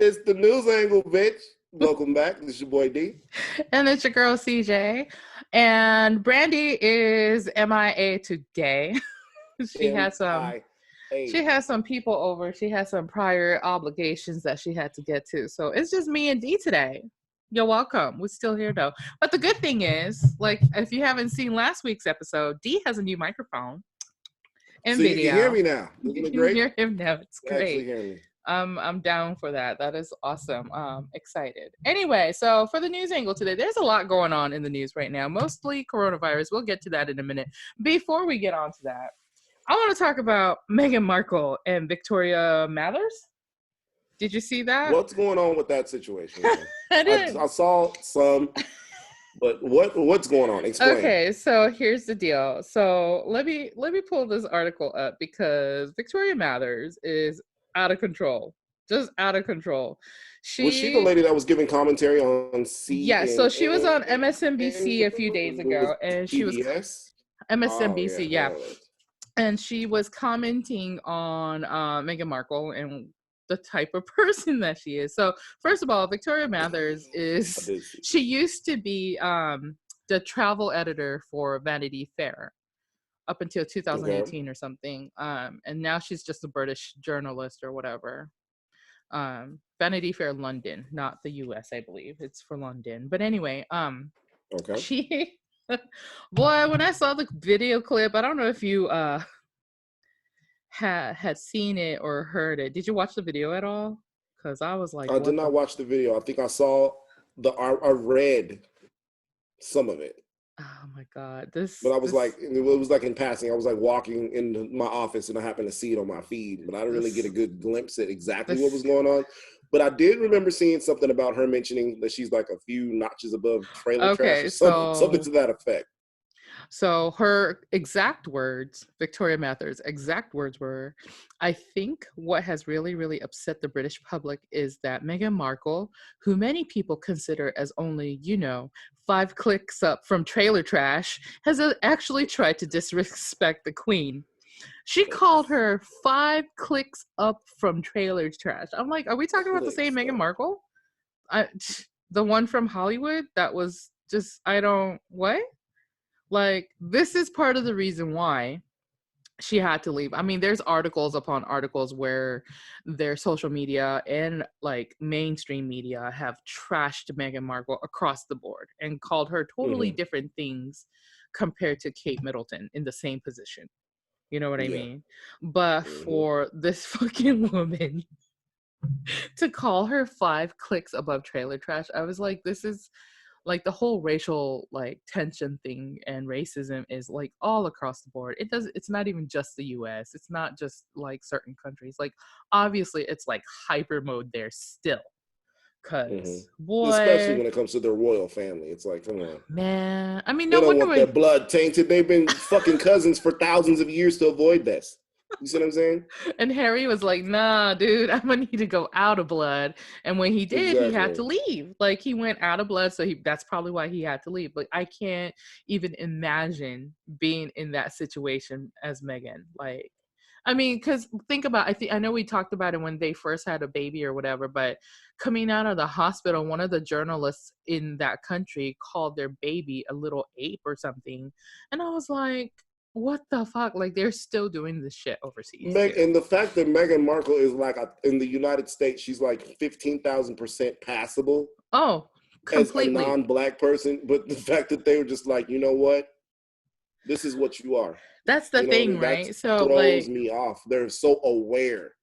It's the news angle, bitch. Welcome back. This is your boy D. And it's your girl CJ. And Brandy is MIA today. she has some she has some people over. She has some prior obligations that she had to get to. So it's just me and D today. You're welcome. We're still here though. But the good thing is, like, if you haven't seen last week's episode, D has a new microphone and so video. You can hear me now. You can hear him now. It's great. Actually hear me. I'm down for that. That is awesome. Excited. Anyway, so for the news angle today, there's a lot going on in the news right now, mostly coronavirus. We'll get to that in a minute. Before we get on to that, I want to talk about Meghan Markle and Victoria Mathers. Did you see that? What's going on with that situation? I saw some, but what's going on? Explain. Okay, so here's the deal. So let me pull this article up because Victoria Mathers is out of control, just out of control. Was she the lady that was giving commentary on CNN? Yeah, so she was on MSNBC a few days ago, and she was MSNBC, yeah, and she was commenting on Meghan Markle and the type of person that she is. So first of all, Victoria Mathers she used to be the travel editor for Vanity Fair up until 2018 or something. And now she's just a British journalist or whatever. Vanity Fair London, not the US, I believe. It's for London. But anyway, she boy, when I saw the video clip, I don't know if you had seen it or heard it. Did you watch the video at all? Because I was like, I did not watch the video. I think I saw I read some of it. Oh my God! But I was like, it was like in passing. I was like walking into my office and I happened to see it on my feed, but I didn't really get a good glimpse at exactly what was going on. But I did remember seeing something about her mentioning that she's like a few notches above trailer trash, or something to that effect. So her exact words, Victoria Mathers' exact words were, I think what has really, really upset the British public is that Meghan Markle, who many people consider as only, 5 clicks up from trailer trash, has actually tried to disrespect the Queen. She called her 5 clicks up from trailer trash. I'm like, are we talking about the same Meghan Markle? The one from Hollywood that was just, what? Like, this is part of the reason why she had to leave. I mean, there's articles upon articles where their social media and like mainstream media have trashed Meghan Markle across the board and called her totally different things compared to Kate Middleton in the same position. You know what I mean? But for this fucking woman to call her 5 clicks above trailer trash, I was like, this is like the whole racial like tension thing and racism is like all across the board. It's not even just the US. It's not just like certain countries. Like obviously it's like hyper mode there still. Cause boy, especially when it comes to their royal family. It's like, come on. Man. I mean, they don't want their blood tainted. They've been fucking cousins for thousands of years to avoid this. You see what I'm saying? And Harry was like, nah, dude, I'm gonna need to go out of blood. And when he did, he had to leave. Like, he went out of blood, so that's probably why he had to leave. But I can't even imagine being in that situation as Meghan. Like, I mean, because think about, I know we talked about it when they first had a baby or whatever, but coming out of the hospital, one of the journalists in that country called their baby a little ape or something. And I was like, what the fuck? Like, they're still doing this shit overseas. And the fact that Meghan Markle is like, in the United States, she's like 15,000% passable. Oh, completely. As a non-black person. But the fact that they were just like, you know what? This is what you are. That's the thing, right? So throws me off. They're so aware.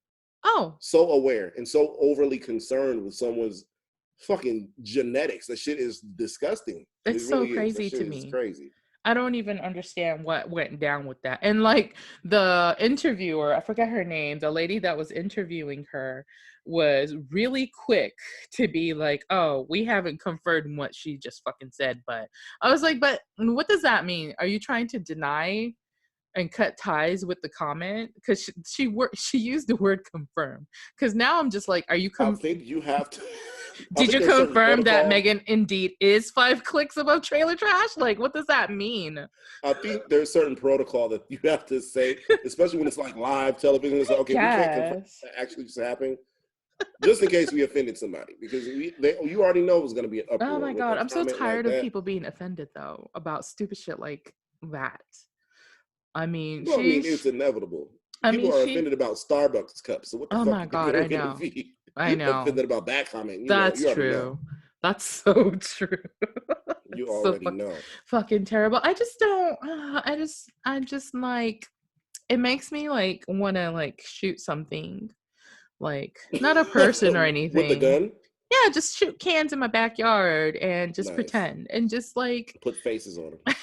Oh. So aware and so overly concerned with someone's fucking genetics. That shit is disgusting. It's so crazy to me. It's crazy. I don't even understand what went down with that. And like the interviewer, I forgot her name, the lady that was interviewing her was really quick to be like, oh, we haven't confirmed what she just fucking said. But I was like, but what does that mean? Are you trying to deny and cut ties with the comment? Because she used the word confirm. Because now I'm just like, are you I think you have to. Did you confirm that Meghan indeed is 5 clicks above trailer trash? Like, what does that mean? I think there's certain protocol that you have to say, especially when it's like live television. It's like, okay, we can't confirm that actually just happened. Just in case we offended somebody, because you already know it was going to be an uproar. Oh my God, I'm so tired like of people being offended though about stupid shit like that. I mean, well, I mean, it's inevitable. People are offended about Starbucks cups. So what the oh fuck my you God, going I know. to be I know. offended about that comment? That's You already true. know. That's so true. You It's already know. fucking terrible. I just don't. I just like. It makes me like want to like shoot something, like not a person or anything. With the gun? Yeah, just shoot cans in my backyard and just Nice. pretend and just like put faces on them.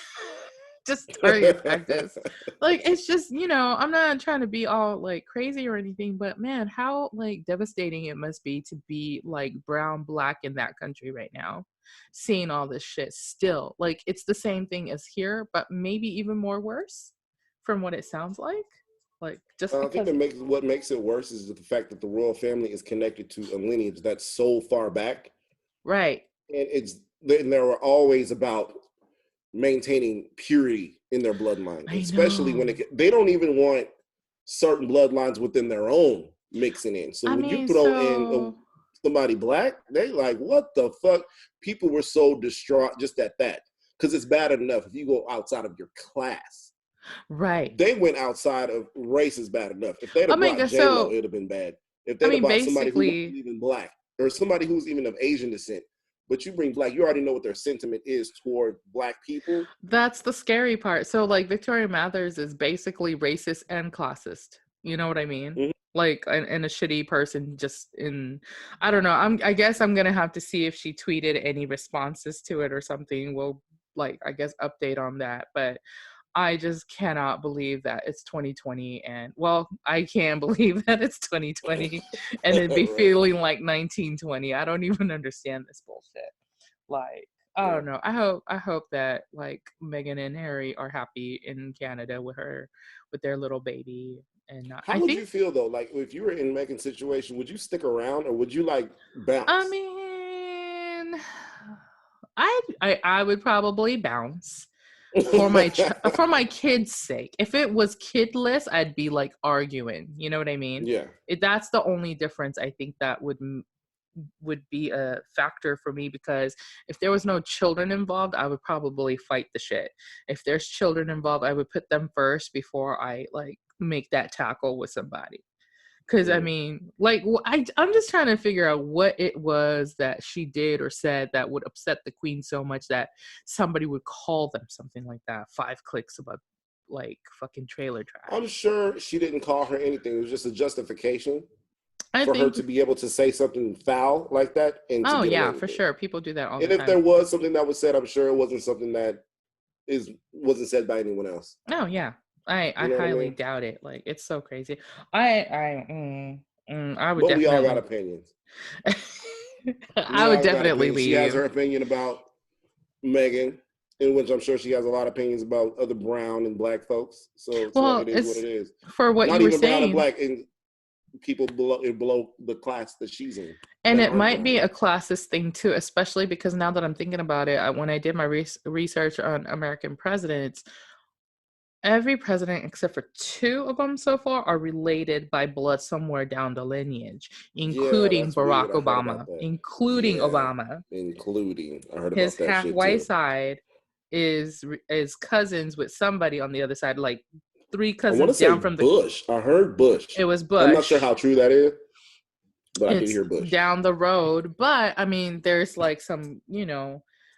Just target practice. Like it's just, you know, I'm not trying to be all like crazy or anything, but man, how like devastating it must be to be like brown, black in that country right now, seeing all this shit still. Like it's the same thing as here, but maybe even more worse from what it sounds like. Like just I think because what makes it worse is the fact that the royal family is connected to a lineage that's so far back. right. And they were always about maintaining purity in their bloodline, especially when they don't even want certain bloodlines within their own mixing in. So when you throw in somebody black, they like, what the fuck? People were so distraught just at that, because it's bad enough if you go outside of your class. Right. They went outside of race is bad enough. If they'd have brought J-Lo, it'd have been bad. If they'd have brought somebody who wasn't even black or somebody who's even of Asian descent, but you bring black, you already know what their sentiment is toward black people. That's the scary part. So like Victoria Mathers is basically racist and classist. You know what I mean? Mm-hmm. Like and a shitty person just in, I don't know. I guess I'm going to have to see if she tweeted any responses to it or something. We'll like, I guess, update on that. But I just cannot believe that it's 2020 and well, I can believe that it's 2020 and it'd be Right. feeling like 1920. I don't even understand this bullshit. Like, I don't know. I hope that like Meghan and Harry are happy in Canada with their little baby. And how would you feel though? Like if you were in Meghan's situation, would you stick around or would you like bounce? I mean, I would probably bounce. For my kids' sake. If it was kidless, I'd be like arguing. You know what I mean? Yeah. That's the only difference I think that would be a factor for me, because if there was no children involved, I would probably fight the shit. If there's children involved, I would put them first before I like make that tackle with somebody. Because I mean, like, I'm just trying to figure out what it was that she did or said that would upset the queen so much that somebody would call them something like that. 5 clicks about like fucking trailer trash. I'm sure she didn't call her anything. It was just a justification for her to be able to say something foul like that. And oh yeah, for sure, people do that all the time. And if there was something that was said, I'm sure it wasn't something that wasn't said by anyone else. Oh yeah. I highly doubt it. Like it's so crazy. I would but we all got opinions. I would definitely leave. She has her opinion about Meghan, in which I'm sure she has a lot of opinions about other brown and black folks. So it is what it is. For what not you were even saying, brown and black, and people below the class that she's in. And it might be a classist thing too, especially because now that I'm thinking about it, when I did my research on American presidents, every president except for 2 of them so far are related by blood somewhere down the lineage, including Barack Obama. Including Obama. I heard about his that half white side is cousins with somebody on the other side, like 3 cousins down from Bush. I heard Bush. It was Bush. I'm not sure how true that is, but I did hear Bush. Down the road, but I mean, there's like some,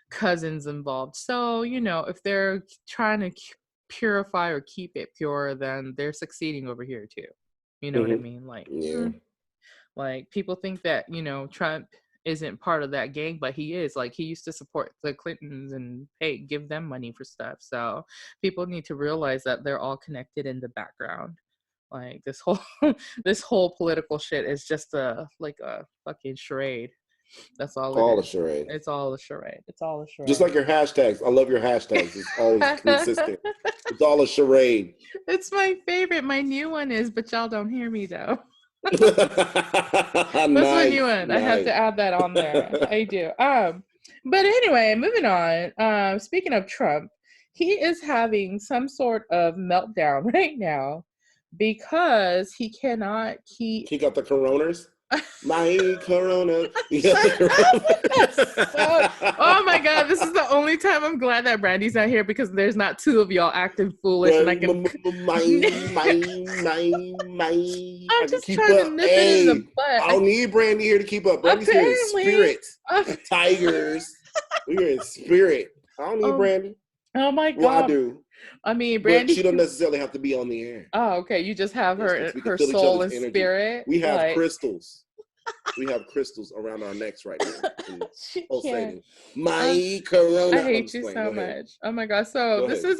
cousins involved. So, if they're trying to purify or keep it pure, then they're succeeding over here too. You know what I mean? Like, like people think that, Trump isn't part of that gang, but he is. Like, he used to support the Clintons and give them money for stuff. So people need to realize that they're all connected in the background. Like this whole political shit is just a fucking charade. That's all. A charade. It's all a charade. It's all a charade. Just like your hashtags. I love your hashtags. It's always consistent. It's all a charade. It's my favorite. My new one is, but y'all don't hear me though. That's my new one. Nice. I have to add that on there. I do. But anyway, moving on. Speaking of Trump, he is having some sort of meltdown right now because he cannot keep. He got the coroners? My corona. Oh my God, this is the only time I'm glad that Brandy's not here because there's not two of y'all acting foolish and I can I'm just trying to nip it in the butt. I don't need Brandy here to keep up. Brandy's here in spirit. Tigers. We're in spirit. I don't need Brandy. Oh my God. Well, I do. I mean, Brandy. But she don't necessarily have to be on the air. Oh, okay. You just have her soul and spirit. We have crystals. We have crystals around our necks right now. Pulsating. My corona. I hate you so much. Oh my God. So this is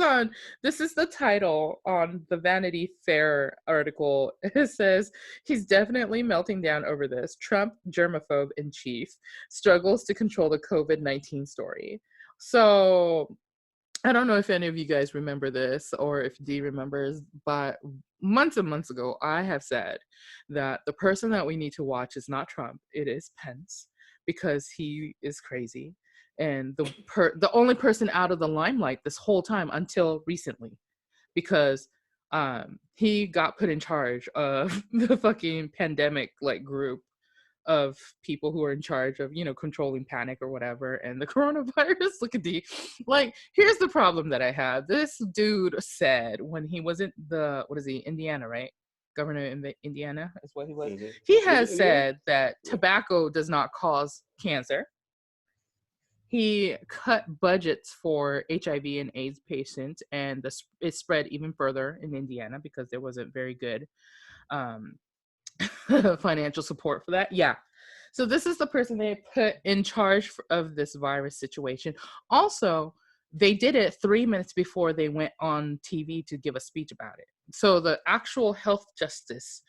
the title on the Vanity Fair article. It says, he's definitely melting down over this. Trump, germaphobe in chief, struggles to control the COVID-19 story. So I don't know if any of you guys remember this or if Dee remembers, but months and months ago, I have said that the person that we need to watch is not Trump, it is Pence, because he is crazy. And the only person out of the limelight this whole time until recently, because he got put in charge of the fucking pandemic group of people who are in charge of, controlling panic or whatever, and the coronavirus. Look at here's the problem that I have. This dude said when he wasn't Indiana, right? Governor in Indiana is what he was. Mm-hmm. He has said that tobacco does not cause cancer. He cut budgets for HIV and AIDS patients, and it spread even further in Indiana because there wasn't very good financial support for that. Yeah. So this is the person they put in charge of this virus situation. Also, they did it 3 minutes before they went on TV to give a speech about it. So the actual health justice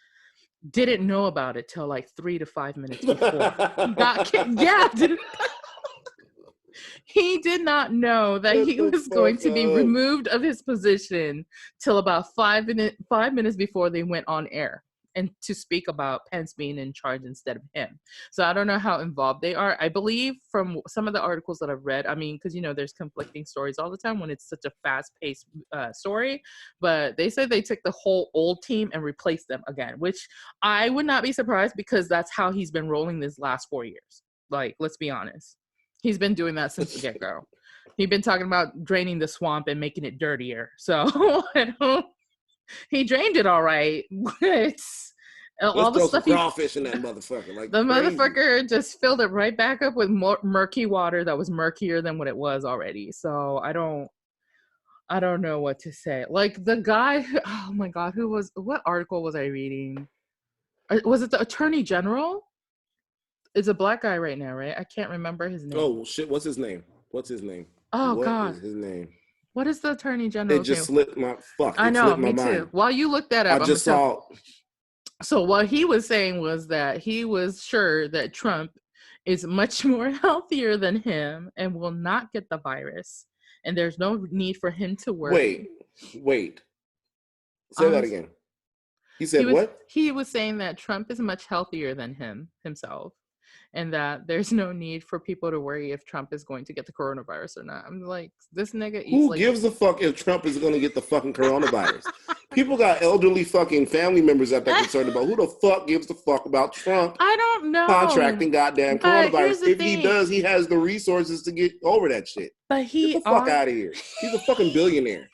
didn't know about it till 3 to 5 minutes before. He did not know that he was going to be removed of his position till about 5 minutes before they went on air and to speak about Pence being in charge instead of him. So I don't know how involved they are. I believe from some of the articles that I've read, because there's conflicting stories all the time when it's such a fast-paced story, but they said they took the whole old team and replaced them again, which I would not be surprised because that's how he's been rolling these last 4 years. Let's be honest. He's been doing that since the get-go. He's been talking about draining the swamp and making it dirtier. So he drained it all right. All the stuff crawfish in that motherfucker. The motherfucker just filled it right back up with murky water that was murkier than what it was already. So I don't know what to say. The guy, oh my God, what article was I reading? Was it the Attorney General? It's a black guy right now, right? I can't remember his name. Oh shit! What's his name? Oh what God! What is his name? What is the Attorney General? It just slipped my fuck. I know, me too. While you look that up, I just saw. So what he was saying was that he was sure that Trump is much more healthier than him and will not get the virus, and there's no need for him to worry. Wait. Say that again. He said what? He was saying that Trump is much healthier than himself. And that there's no need for people to worry if Trump is going to get the coronavirus or not. I'm like, this nigga eats Who gives a fuck if Trump is going to get the fucking coronavirus? People got elderly fucking family members that they're concerned about. Who the fuck gives a fuck about Trump? I don't know. Contracting goddamn coronavirus. If he does, he has the resources to get over that shit. But get the fuck out of here. He's a fucking billionaire.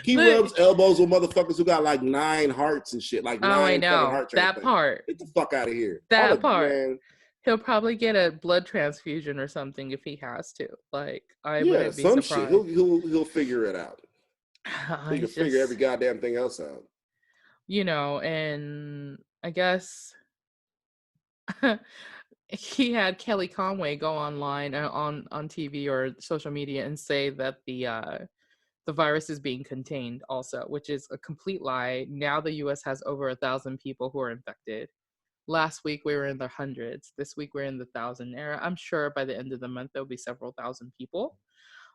He rubs elbows with motherfuckers who got 9 hearts and shit. 9 I know. Heart that part. Get the fuck out of here. That part. Man. He'll probably get a blood transfusion or something if he has to. I wouldn't be surprised. Shit. He'll figure it out. He can figure every goddamn thing else out. And I guess he had Kelly Conway go online on TV or social media and say that the virus is being contained also, which is a complete lie. Now the U.S. has over 1,000 people who are infected. Last week we were in the hundreds. This week we're in the 1,000 era. I'm sure by the end of the month there'll be several thousand people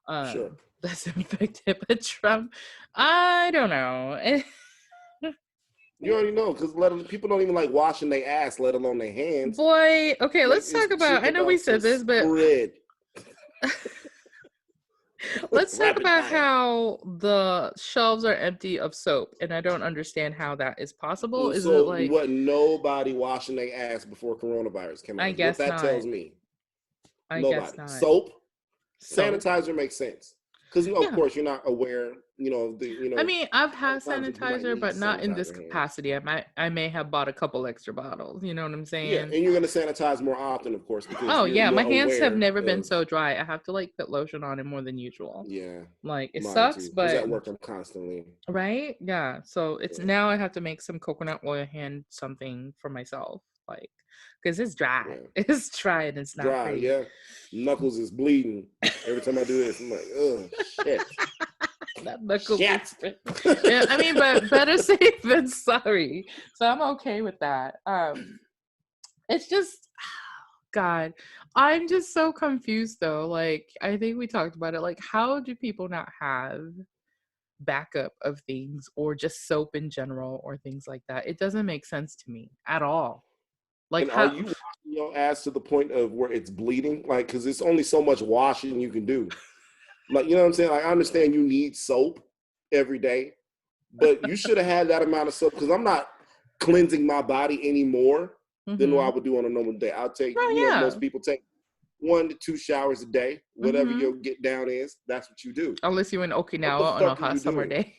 that's infected. But Trump, I don't know. You already know, because people don't even like washing their ass, let alone their hands. Boy, okay, let's talk about. I know we said this, but Let's talk Rapid about fire. how the shelves are empty of soap, and I don't understand how that is possible. Well, Is it so like, what? Nobody washing their ass before coronavirus came I out. What guess that not. tells me. I guess Nobody. not. Soap, Soap. sanitizer makes sense because of Yeah. course you're not aware. I mean, I've A lot had of times you might sanitizer, need but to not in sanitize this your hands. capacity. I may have bought a couple extra bottles. You know what I'm Yeah, saying? and you're gonna sanitize more often, of course, because Oh you're yeah, more my hands have aware never been of. so dry. I have to like put lotion on it more than usual. Yeah, Like it mine sucks, too. Because but at work I'm constantly. right? Yeah. So it's Yeah, now I have to make some coconut oil hand something for myself. Like, because it's dry. yeah. It's dry and it's not Dry. pretty. Yeah, knuckles is bleeding every time I do this. I'm like, oh shit, That knuckles shit. is yeah, I mean, but better safe than sorry. So I'm okay with that. It's just God, I'm just so confused though. Like, I think we talked about it. Like, how do people not have backup of things or just soap in general or things like that? It doesn't make sense to me at all. Like, And are how? you washing your ass to the point of where it's bleeding? Like, because it's only so much washing you can do. Like, you know what I'm saying? Like, I understand you need soap every day, but you should have had that amount of soap because I'm not cleansing my body any more than what I Mm-hmm. would do on a normal day. I'll take, Oh most yeah. people take 1 to 2 showers a day. Whatever Mm-hmm. your get down is, that's what you do. Unless you're in What the Okinawa on a fuck are hot you summer doing? day.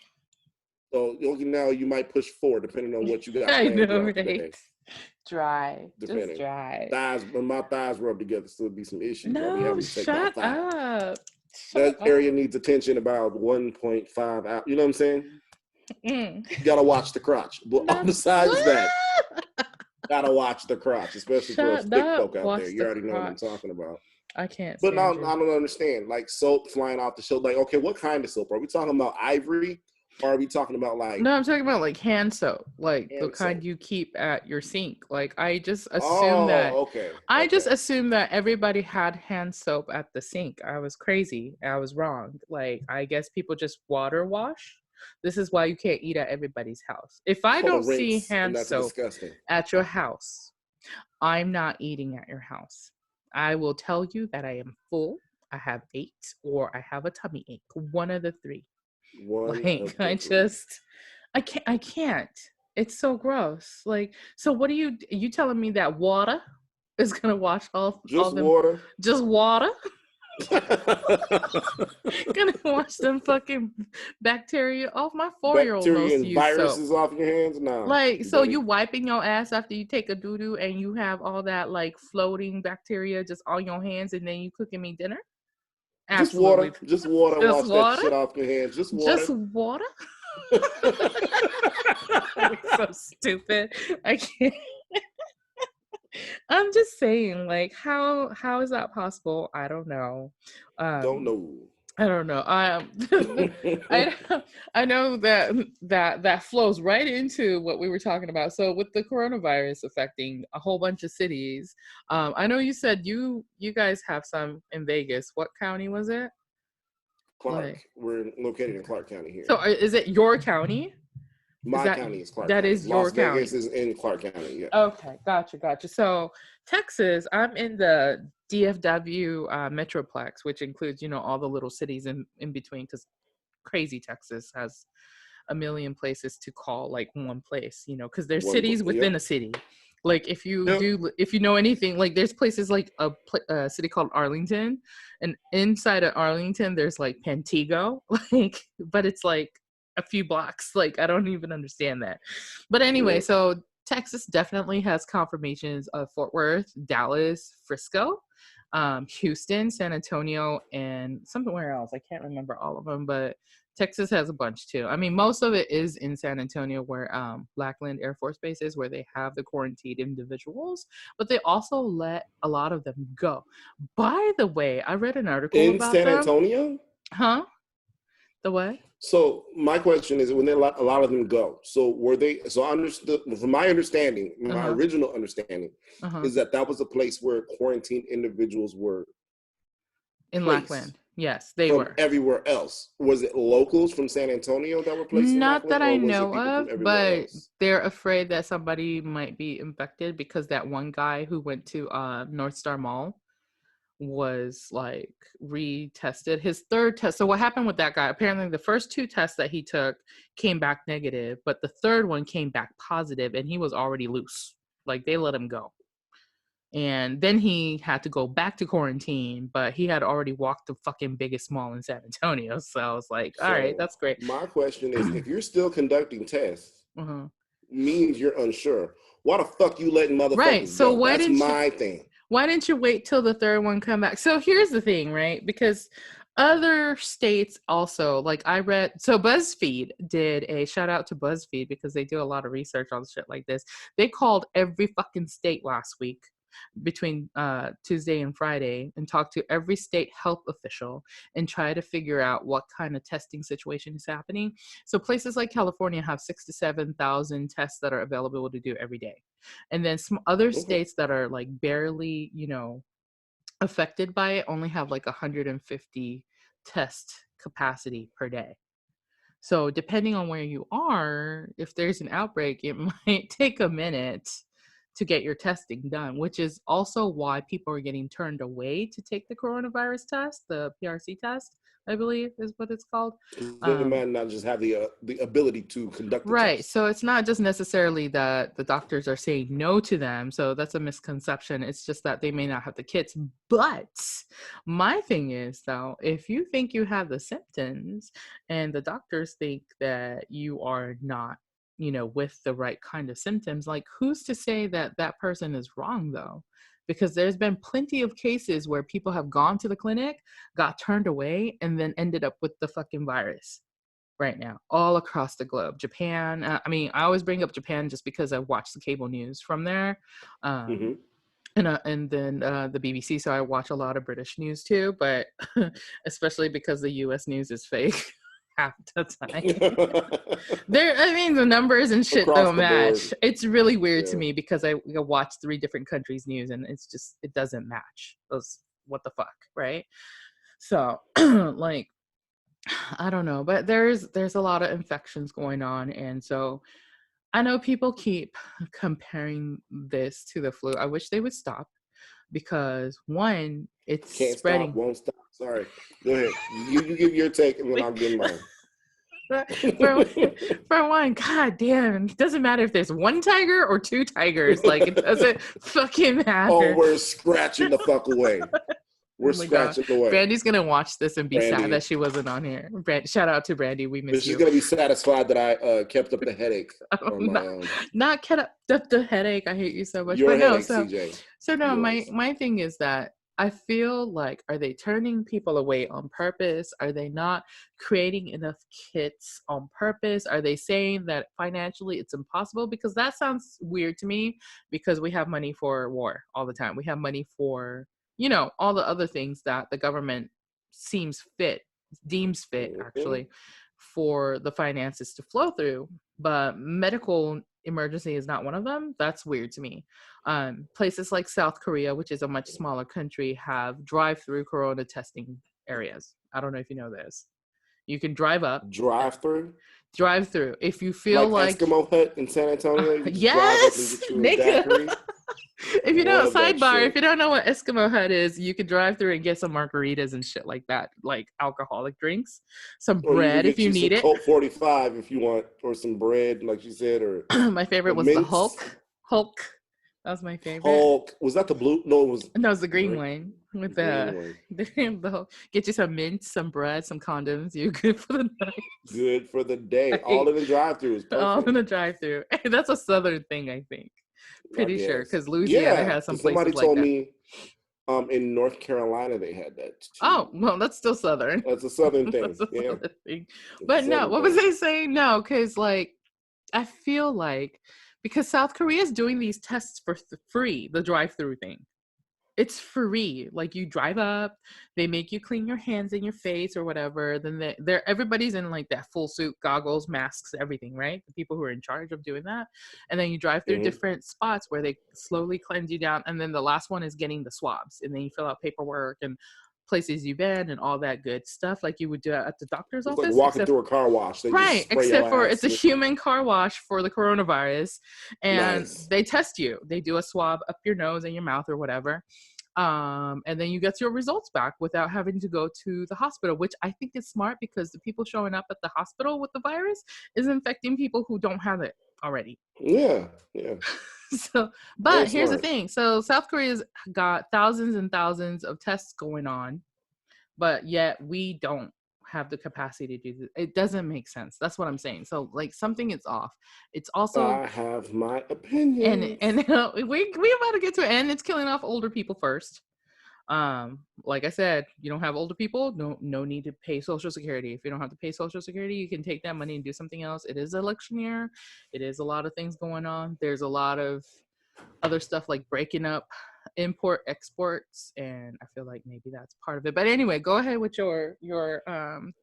So now you might push 4, depending on what you got I planned know, throughout the right? day. Dry, just Depending. dry. Thighs, when my thighs rub together, still be some issues. I'll be No, having to take my shut thigh. up. That Shut area up. needs attention about 1.5 out. You know what I'm saying? Mm. Gotta watch the crotch. But No. besides that, gotta watch the crotch, especially for us Shut thick up. folk out there. Watch You the already know what I'm crotch. talking about. I can't But now stand I you. don't understand. Like soap flying off the shelf. Like, okay, what kind of soap? Are we talking about Ivory? Or are we talking about like No, I'm talking about like hand soap, like the hand kind soap? you keep at your sink. Like I just assumed that Oh, okay. I just Okay. assumed that everybody had hand soap at the sink. I was crazy. I was wrong. Like I guess people just water wash. This is why you can't eat at everybody's house. If It's I called a don't see rinse, and hand that's soap disgusting. at your house, I'm not eating at your house. I will tell you that I am full, I have ate, or I have a tummy ache. One of the three. One Like of the three. I can't. It's so gross. Like, so what are you telling me that water is gonna wash all Just them, water. just water gonna wash them fucking bacteria off? My 4-year-old knows Bacteria to and use soap. viruses off your hands? Nah, Like, so you buddy. wiping your ass after you take a doo doo and you have all that like floating bacteria just on your hands and then you cooking me dinner? Just water. Absolutely. Just water. Just Wash that water? shit off your hands. Just Just water. water? You're so stupid. I can't. I'm just saying, like, how is that possible? I don't know. Don't Um, know. I don't know. I I know that flows right into what we were talking about. So with the coronavirus affecting a whole bunch of cities, I know you said you guys have some in Vegas. What county was it? Clark. Like, We're located in Clark County here. so is it your county? Is My county is Clark that County. is your Las Vegas county? is in Clark County. Yeah. Okay, gotcha. So Texas, I'm in the DFW Metroplex, which includes, all the little cities in between, because crazy Texas has a million places to call like one place, because there's cities within Yep. a city. Like Yep. if you know anything, like there's places like a city called Arlington, and inside of Arlington there's like Pantego, like, but it's like a few blocks. Like I don't even understand that. But anyway, Yep. so Texas definitely has confirmations of Fort Worth, Dallas, Frisco, Houston, San Antonio, and somewhere else. I can't remember all of them, but Texas has a bunch too. I mean, most of it is in San Antonio, where Lackland Air Force Base is, where they have the quarantined individuals, but they also let a lot of them go. By the way, I read an article In about San them. Antonio? Huh? The what? So my question is, when they let a lot of them go, so were they? So I understood, from my understanding, my Uh-huh. original understanding, Uh-huh. is that was a place where quarantined individuals were In placed Lackland. Yes, they from were. everywhere else. Was it locals from San Antonio that were placed in Not Lackland, that I or was it know people from of, everywhere but else? they're afraid that somebody might be infected because that one guy who went to North Star Mall was like retested. His third test. So what happened with that guy? Apparently the first 2 tests that he took came back negative, but the third one came back positive, and he was already loose. Like, they let him go. And then he had to go back to quarantine, but he had already walked the fucking biggest mall in San Antonio. So I was like, all right, that's great. My question is, if you're still conducting tests, uh-huh. means you're unsure. Why the fuck you letting motherfuckers right. So go? That's my thing. Why didn't you wait till the third one come back? So here's the thing, right? Because other states also, like I read, so BuzzFeed did a shout out to BuzzFeed because they do a lot of research on shit like this. They called every fucking state last week between Tuesday and Friday and talk to every state health official and try to figure out what kind of testing situation is happening. So places like California have 6,000 to 7,000 tests that are available to do every day. And then some other states that are like barely, affected by it only have like 150 test capacity per day. So depending on where you are, if there's an outbreak, it might take a minute to get your testing done, which is also why people are getting turned away to take the coronavirus test, the PRC test, I believe is what it's called. They might not just have the ability to conduct the right. test. So it's not just necessarily that the doctors are saying no to them. So that's a misconception. It's just that they may not have the kits. But my thing is, though, if you think you have the symptoms and the doctors think that you are not, with the right kind of symptoms, like who's to say that that person is wrong, though? Because there's been plenty of cases where people have gone to the clinic, got turned away, and then ended up with the fucking virus right now, all across the globe. Japan, I always bring up Japan just because I watch the cable news from there. And then the BBC, so I watch a lot of British news too, but especially because the US news is fake half the time. The numbers and shit don't match. Board. It's really weird to me because I watch 3 different countries' news and it doesn't match. What the fuck, right? So like, I don't know, but there's a lot of infections going on, and so I know people keep comparing this to the flu. I wish they would stop because one, it's can't spreading. Stop, won't stop. Sorry, go ahead. You give your take, and then I'll give mine. For one, god damn, it doesn't matter if there's 1 tiger or 2 tigers. Like, it doesn't fucking matter. Oh, we're scratching the fuck away. We're scratching away. Brandy's gonna watch this and be sad that she wasn't on here. Shout out to Brandy, we miss you. She's gonna be satisfied that I kept up the headache on my own. Not kept up the headache. I hate you so much. Your headache, CJ. So no, my thing is that I feel like, are they turning people away on purpose? Are they not creating enough kits on purpose? Are they saying that financially it's impossible? Because that sounds weird to me, because we have money for war all the time. We have money for, all the other things that the government deems fit actually, for the finances to flow through. But medical emergency is not one of them. That's weird to me. Places like South Korea, which is a much smaller country, have drive-through corona testing areas. I don't know if you know this. You can drive up. Drive-through? Drive-through. If you feel like Eskimo Hut in San Antonio, you yes, nigga. If you don't, sidebar, if you don't know what Eskimo Hut is, you can drive through and get some margaritas and shit like that, like alcoholic drinks, some bread if you need it. Colt 45 if you want, or some bread, like you said, or my favorite was the Hulk. That was my favorite. Hulk. Was that the blue? No, it was. No, it was the green one with the get you some mints, some bread, some condoms. You're good for the night. Good for the day. All in the drive-through is perfect. All in the drive-through. That's a Southern thing, I think. Pretty sure, because Louisiana has some places like that. Somebody told me in North Carolina they had that too. Oh, well, that's still Southern. That's a Southern thing. Southern thing. But no, what was I saying? No, because like, I feel like, because South Korea is doing these tests for free, the drive-through thing. It's free. Like, you drive up, they make you clean your hands and your face or whatever. Then everybody's in like that full suit, goggles, masks, everything, right? The people who are in charge of doing that. And then you drive through different spots where they slowly cleanse you down. And then the last one is getting the swabs. And then you fill out paperwork and places you've been and all that good stuff, like you would do at the doctor's office. Like walking through a car wash. Right, except for it's a human car wash for the coronavirus. And they test you. They do a swab up your nose and your mouth or whatever. And then you get your results back without having to go to the hospital, which I think is smart because the people showing up at the hospital with the virus is infecting people who don't have it already. Yeah. So, but here's the thing. So South Korea's got thousands and thousands of tests going on, but yet we don't have the capacity to do this. It doesn't make sense. That's what I'm saying. So like something is off. It's also, I have my opinion. and we about to get to it, and it's killing off older people first. Like I said, you don't have older people, no need to pay Social Security. If you don't have to pay Social Security, you can take that money and do something else. It is election year. It is a lot of things going on. There's a lot of other stuff like breaking up import exports, and I feel like maybe that's part of it. But anyway, go ahead with your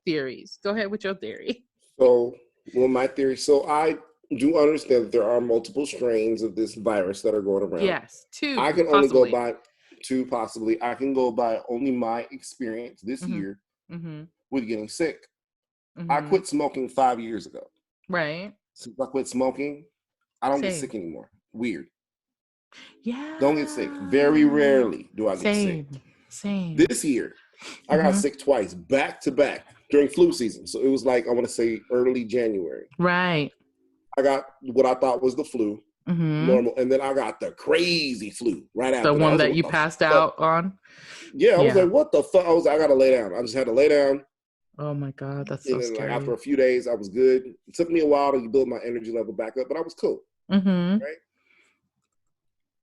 theories. Go ahead with your theory. So, my theory. So I do understand that there are multiple strains of this virus that are going around. Yes, two. I can only go by two, possibly. I can go by only my experience this year with getting sick. I quit smoking 5 years ago. Right. Since I quit smoking, I don't get sick anymore. Weird. Yeah. Don't get sick. Very rarely do I get sick. Same. This year, I got sick twice, back to back, during flu season. So it was like, I want to say early January. Right. I got what I thought was the flu. Normal, and then I got the crazy flu right after. The one that you passed out on? Yeah, I was like, what the fuck? I gotta lay down. I just had to lay down. Oh my God, that's so scary. Like after a few days, I was good. It took me a while to build my energy level back up, but I was cool. Right?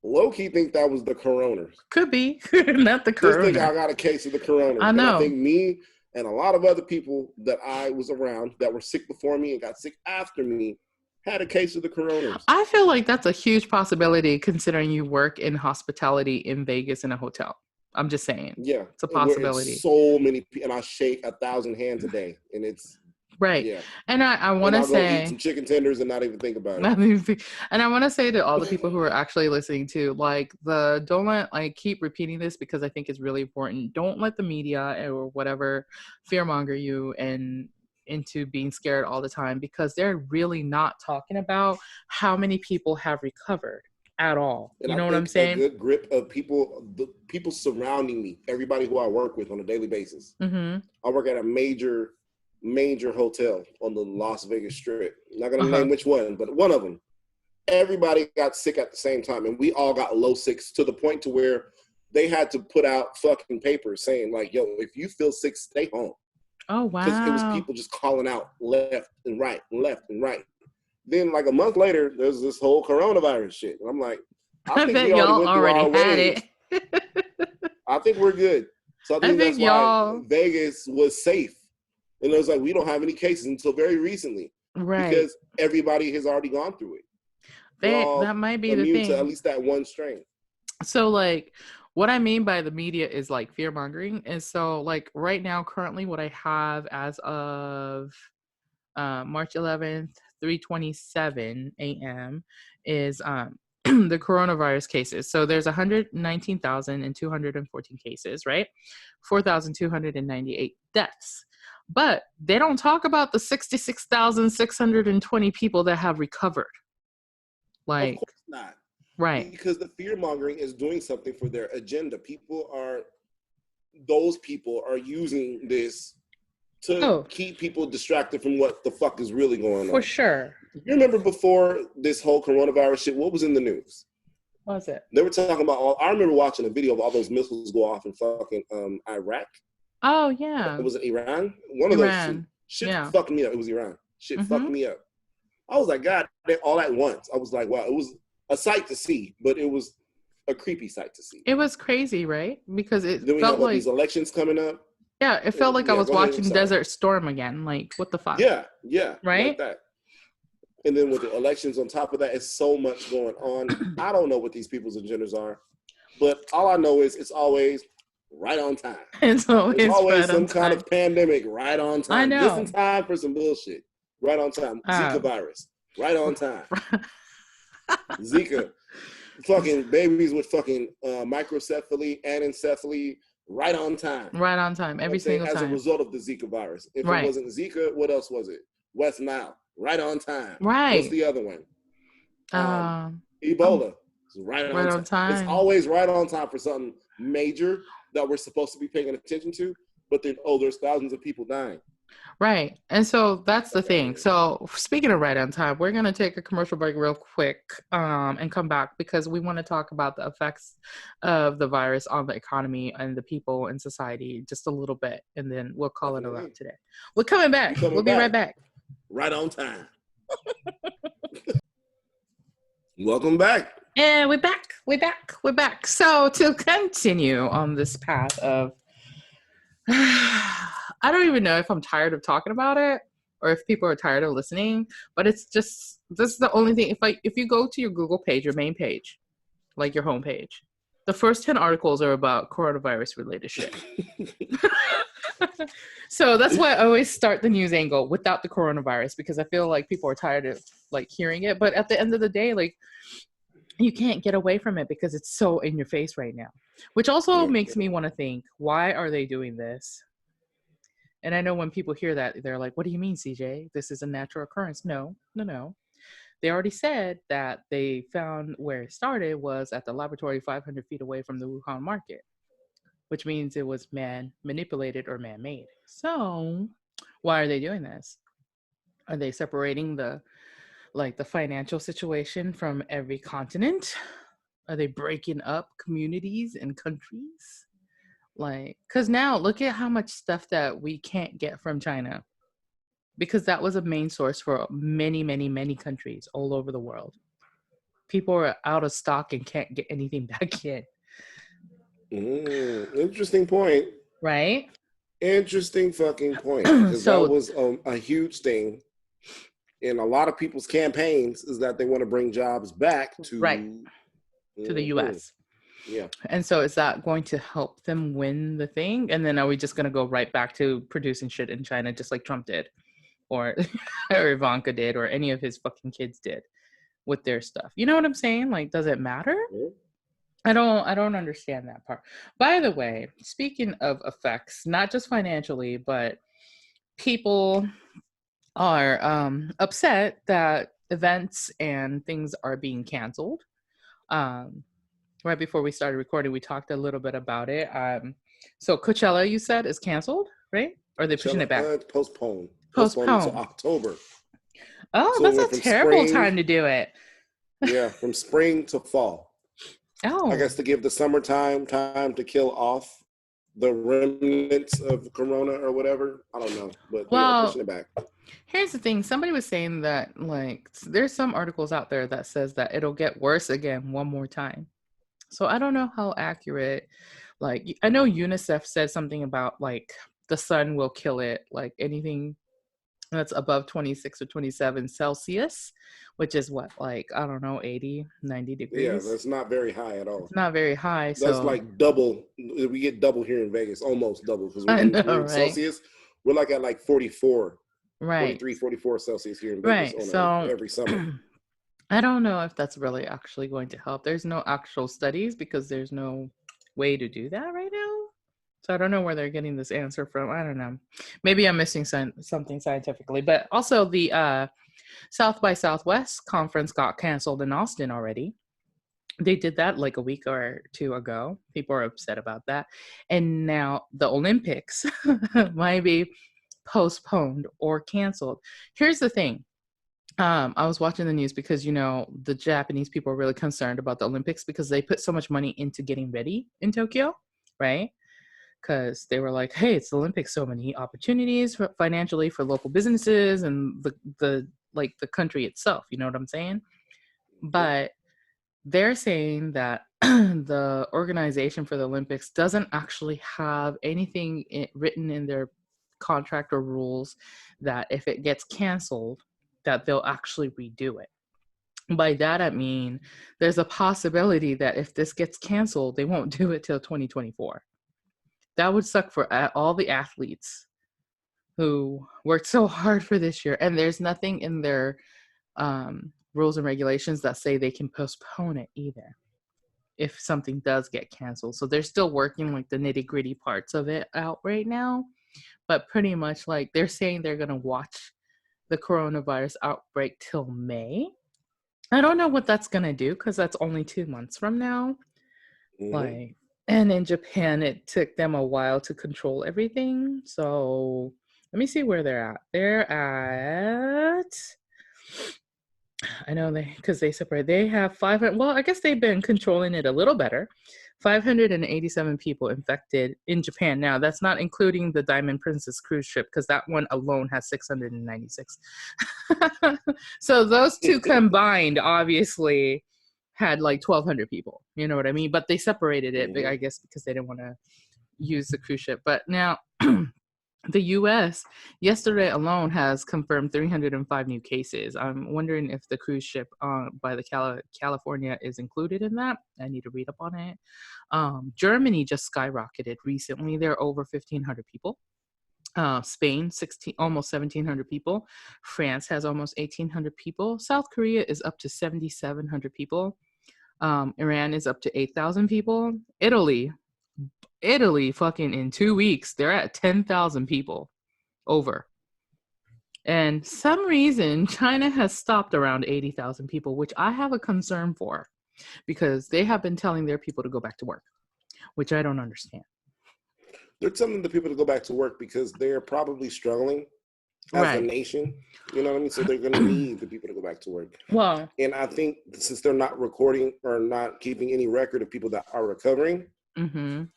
Low-key think that was the corona. Could be. Not the corona. Just think I got a case of the corona. I know. And I think me and a lot of other people that I was around that were sick before me and got sick after me had a case of the corona. I feel like that's a huge possibility considering you work in hospitality in Vegas in a hotel. I'm just saying. Yeah. It's a possibility. So many people, and I shake 1,000 hands a day, and it's right. Yeah. And I want to say, eat some chicken tenders and not even think about it. And I want to say to all the people who are actually listening to, like, don't let, like, keep repeating this because I think it's really important. Don't let the media or whatever fearmonger you and into being scared all the time, because they're really not talking about how many people have recovered at all. And you know what I'm saying? A good grip of people, the people surrounding me, everybody who I work with on a daily basis. I work at a major hotel on the Las Vegas Strip. I'm not gonna name which one, but one of them. Everybody got sick at the same time, and we all got low sicks to the point to where they had to put out fucking papers saying like, "Yo, if you feel sick, stay home." Oh wow! Because it was people just calling out left and right. Then like a month later, there's this whole coronavirus shit, and I'm like, I think we already had it. I think we're good. So I think that's why Vegas was safe. And it was like, we don't have any cases until very recently. Right. Because everybody has already gone through it. That might be the thing. To at least that one strain. So, like, what I mean by the media is, like, fear-mongering. And so, like, right now, currently, what I have as of March 11th, 3:27 a.m. is the coronavirus cases. So there's 119,214 cases, right? 4,298 deaths. But they don't talk about the 66,620 people that have recovered. Like, of course not. Right. Because the fear mongering is doing something for their agenda. Those people are using this to keep people distracted from what the fuck is really going on. For sure. You remember before this whole coronavirus shit, what was in the news? What was it? They were talking about I remember watching a video of all those missiles go off in fucking Iraq. Oh, yeah. Was it Iran? One of those two. Shit fucked me up. It was Iran. Shit fucked me up. I was like, God, all at once. I was like, wow, it was a sight to see, but it was a creepy sight to see. It was crazy, right? Because it then we felt have like these elections coming up. Yeah, it felt like I was watching Desert Storm again. Like, what the fuck? Yeah. Right? Like that. And then with the elections on top of that, it's so much going on. I don't know what these people's agendas are, but all I know is it's always right on time. It's always right some kind of pandemic right on time. I know. Just in time for some bullshit. Right on time. Zika virus. Right on time. Zika. Fucking babies with fucking microcephaly, anencephaly. Right on time. Right on time. Every single time. As a result of the Zika virus. If it wasn't Zika, what else was it? West Nile. Right on time. Right. What's the other one? Ebola. It's right Right on on time. It's time. always right on time for something major that we're supposed to be paying attention to. But then, there's thousands of people dying. Right. And so that's the thing. So speaking of right on time, we're going to take a commercial break real quick and come back because we want to talk about the effects of the virus on the economy and the people in society just a little bit. And then we'll call it a wrap today. We're coming back. We'll be right back. Right on time. Welcome back. And we're back. We're back. We're back. So to continue on this path of I don't even know if I'm tired of talking about it or if people are tired of listening, but it's just, this is the only thing. If you go to your Google page, your main page, like your home page, the first 10 articles are about coronavirus related shit. So that's why I always start the news angle without the coronavirus, because I feel like people are tired of like hearing it. But at the end of the day, like, you can't get away from it because it's so in your face right now, which also makes me want to think, why are they doing this? And I know when people hear that, they're like, what do you mean, CJ? This is a natural occurrence. No. They already said that they found where it started was at the laboratory 500 feet away from the Wuhan market, which means it was man-manipulated or man-made. So why are they doing this? Are they separating the financial situation from every continent? Are they breaking up communities and countries? Like, because now look at how much stuff that we can't get from China, because that was a main source for many, many, many countries all over the world. People are out of stock and can't get anything back in. Interesting point. Right? Interesting fucking point. Because So, that was a huge thing in a lot of people's campaigns, is that they want to bring jobs back to the US. Yeah. And so is that going to help them win the thing? And then are we just going to go right back to producing shit in China just like Trump did, or Ivanka did, or any of his fucking kids did with their stuff? You know what I'm saying? Like, does it matter? I don't understand that part. By the way, speaking of effects, not just financially, but people are upset that events and things are being canceled. Right before we started recording, we talked a little bit about it. So Coachella, you said, is canceled, right? Or are they pushing it back? Postponed to October. Oh, so that's a terrible time to do it. Yeah, from spring to fall. Oh. I guess to give the summertime time to kill off the remnants of Corona or whatever. I don't know, but they are pushing it back. Here's the thing. Somebody was saying that, like, there's some articles out there that says that it'll get worse again one more time. So I don't know how accurate, like, I know UNICEF said something about, like, the sun will kill it, like anything that's above 26 or 27 Celsius, which is what, like, I don't know, 80, 90 degrees. Yeah, that's not very high at all. It's not very high. That's like double. We get double here in Vegas, almost double, because we're in Celsius. We're like at like 44, 43, 44 Celsius here in Vegas every summer. I don't know if that's really actually going to help. There's no actual studies because there's no way to do that right now. So I don't know where they're getting this answer from. I don't know. Maybe I'm missing something scientifically. But also the South by Southwest conference got canceled in Austin already. They did that like a week or two ago. People are upset about that. And now the Olympics might be postponed or canceled. Here's the thing. I was watching the news because, you know, the Japanese people are really concerned about the Olympics because they put so much money into getting ready in Tokyo, right? Because they were like, hey, it's the Olympics, so many opportunities financially for local businesses and the country itself, you know what I'm saying? But they're saying that the organization for the Olympics doesn't actually have anything written in their contract or rules that if it gets canceled, that they'll actually redo it. By that, I mean, there's a possibility that if this gets canceled, they won't do it till 2024. That would suck for all the athletes who worked so hard for this year. And there's nothing in their rules and regulations that say they can postpone it either if something does get canceled. So they're still working like the nitty-gritty parts of it out right now. But pretty much like they're saying they're going to watch the coronavirus outbreak till May. I don't know what that's gonna do because that's only 2 months from now. Hmm. Like, and in Japan, it took them a while to control everything. So let me see where they're at. They're at, I know because they separate. They have 500. Well, I guess they've been controlling it a little better. 587 people infected in Japan. Now, that's not including the Diamond Princess cruise ship because that one alone has 696. So those two combined, obviously, had like 1,200 people. You know what I mean? But they separated it, I Hmm. guess, because they didn't want to use the cruise ship. But now, the US yesterday alone has confirmed 305 new cases. I'm wondering if the cruise ship by the California is included in that. I need to read up on it. Germany just skyrocketed recently. They're over 1,500 people. Spain, 16, almost 1,700 people. France has almost 1,800 people. South Korea is up to 7,700 people. Iran is up to 8,000 people. Italy, fucking in 2 weeks, they're at 10,000 people over. And some reason, China has stopped around 80,000 people, which I have a concern for because they have been telling their people to go back to work, which I don't understand. They're telling the people to go back to work because they're probably struggling as a Right. nation. You know what I mean? So they're going to need the people to go back to work. Well, And I think since they're not recording or not keeping any record of people that are recovering,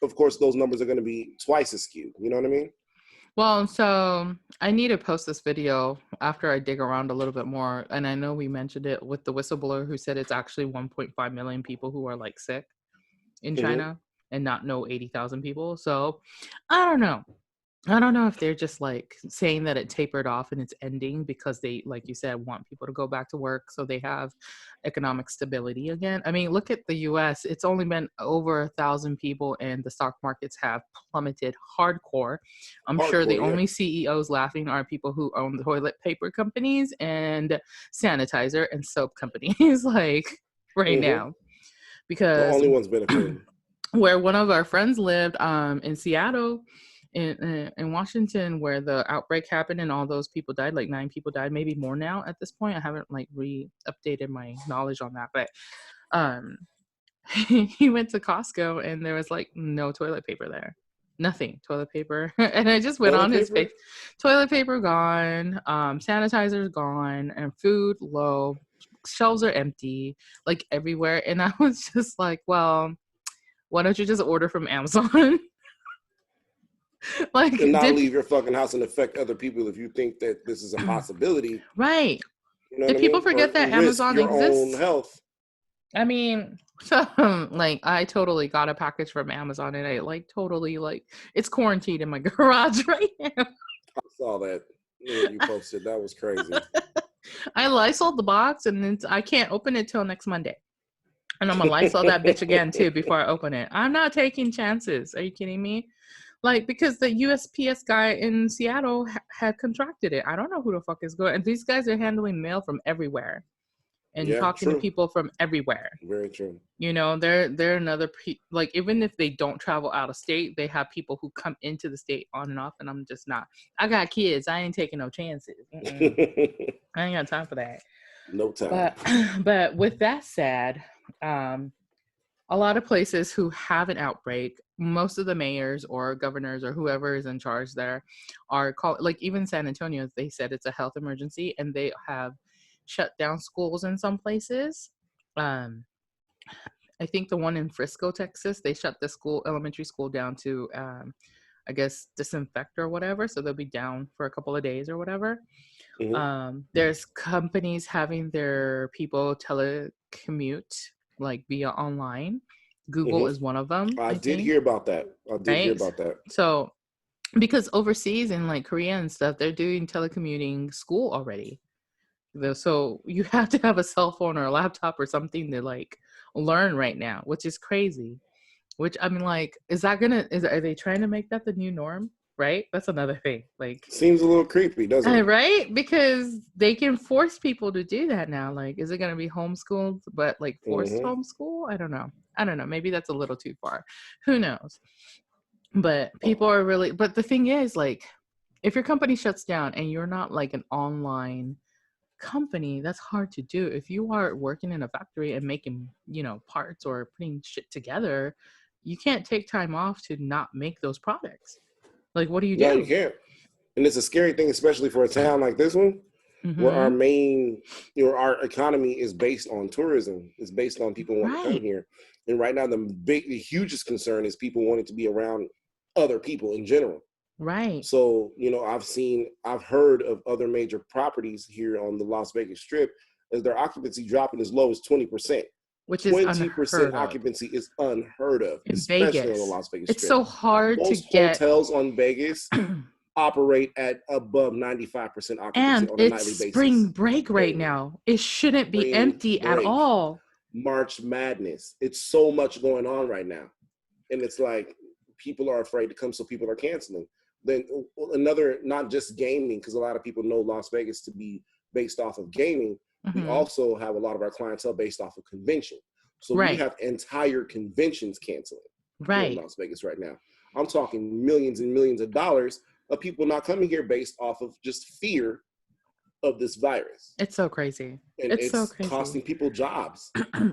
of course, those numbers are going to be twice as skewed. You know what I mean? well, so I need to post this video after I dig around a little bit more. And I know we mentioned it with the whistleblower who said it's actually 1.5 million people who are like sick in Hmm. China and not know 80,000 people. So I don't know. I don't know if they're just like saying that it tapered off and it's ending because they, like you said, want people to go back to work so they have economic stability again. I mean, look at the US. It's only been over 1,000 people and the stock markets have plummeted hardcore. I'm sure the Hardcore, yeah. only CEOs laughing are people who own the toilet paper companies and sanitizer and soap companies, like right Hmm. now. The Because only ones benefiting. where one of our friends lived in Seattle, in Washington, where the outbreak happened and all those people died, like 9 people died, maybe more now at this point. I haven't like updated my knowledge on that, but um, he went to Costco and there was like no toilet paper there. Nothing toilet paper. And I just went Toilet on his paper? face. Toilet paper gone, sanitizer's gone, and food low. Shelves are empty, like everywhere. And I was just like, well, why don't you just order from Amazon? Like, And not did leave your fucking house and affect other people if you think that this is a possibility. right? You know what Did I people mean? Or forget that risk Amazon your own exists? health. I mean, so like I totally got a package from Amazon and I like totally like it's quarantined in my garage right now. I saw that when you posted. That was crazy. I Lysoled the box and then I can't open it till next Monday. And I'm gonna Lysol that bitch again too before I open it. I'm not taking chances. Are you kidding me? Like, because the USPS guy in Seattle had contracted it. I don't know who the fuck is going. And these guys are handling mail from everywhere and Yeah, talking to true. people from everywhere. Very true. You know, they're another like even if they don't travel out of state, they have people who come into the state on and off. And I'm just not. I got kids. I ain't taking no chances. I ain't got time for that. No time. But with that said, a lot of places who have an outbreak, most of the mayors or governors or whoever is in charge there are called, like even San Antonio, they said it's a health emergency and they have shut down schools in some places. Um, I think the one in Frisco, Texas, they shut the elementary school down to, I guess, disinfect or whatever. So they'll be down for a couple of days or whatever. Hmm. There's companies having their people telecommute like via online. Google Hmm. is one of them, I I did think, hear about that. I did hear right? about that. So because overseas in like Korea and stuff, they're doing telecommuting school already. So you have to have a cell phone or a laptop or something to like learn right now, which is crazy. Which I mean, like, are they trying to make that the new norm? Right? That's another thing. Like, Seems a little creepy, doesn't it? right? Because they can force people to do that now. Like, is it going to be homeschooled, but like forced Hmm. homeschool? I don't know. I don't know. Maybe that's a little too far. Who knows? But people are really, but the thing is, like, if your company shuts down and you're not like an online company, that's hard to do. If you are working in a factory and making, parts or putting shit together, you can't take time off to not make those products. Like, what do you do? No, you can't. And it's a scary thing, especially for a town like this one, where our main, our economy is based on tourism. It's based on people wanting to come here. And right now, the hugest concern is people wanting to be around other people in general. Right. So, I've heard of other major properties here on the Las Vegas Strip as their occupancy dropping as low as 20%. Which is 20% occupancy is unheard of, in especially Vegas. on the Las Vegas It's Strip. so hard Most to get. hotels on Vegas operate at above 95% occupancy and on a nightly basis. It's spring break right now. It shouldn't be empty at all. March Madness. It's so much going on right now. And it's like people are afraid to come, so people are canceling. Then another, not just gaming, because a lot of people know Las Vegas to be based off of gaming. We also have a lot of our clientele based off of convention. So we have entire conventions canceling in Las Vegas right now. I'm talking millions and millions of dollars of people not coming here based off of just fear of this virus. It's so crazy. And it's so crazy. Costing people jobs.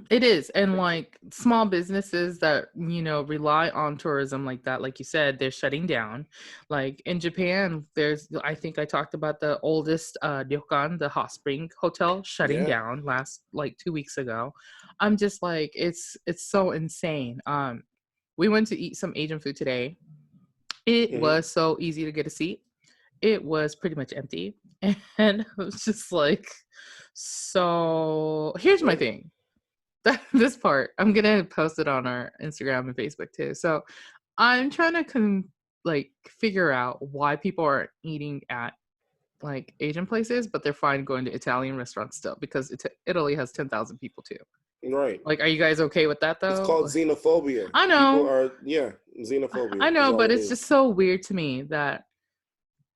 It is. And like small businesses that, rely on tourism like that, like you said, they're shutting down. Like in Japan, I think I talked about the oldest ryokan, the hot spring hotel, shutting down last 2 weeks ago. I'm just like, it's so insane. We went to eat some Asian food today. It was so easy to get a seat. It was pretty much empty. And I was just like, so here's my thing. This part, I'm going to post it on our Instagram and Facebook too. So I'm trying to figure out why people are eating at Asian places, but they're fine going to Italian restaurants still, because Italy has 10,000 people too. Right. Are you guys okay with that though? It's called xenophobia. I know. People are, xenophobia. I know, but it's just so weird to me that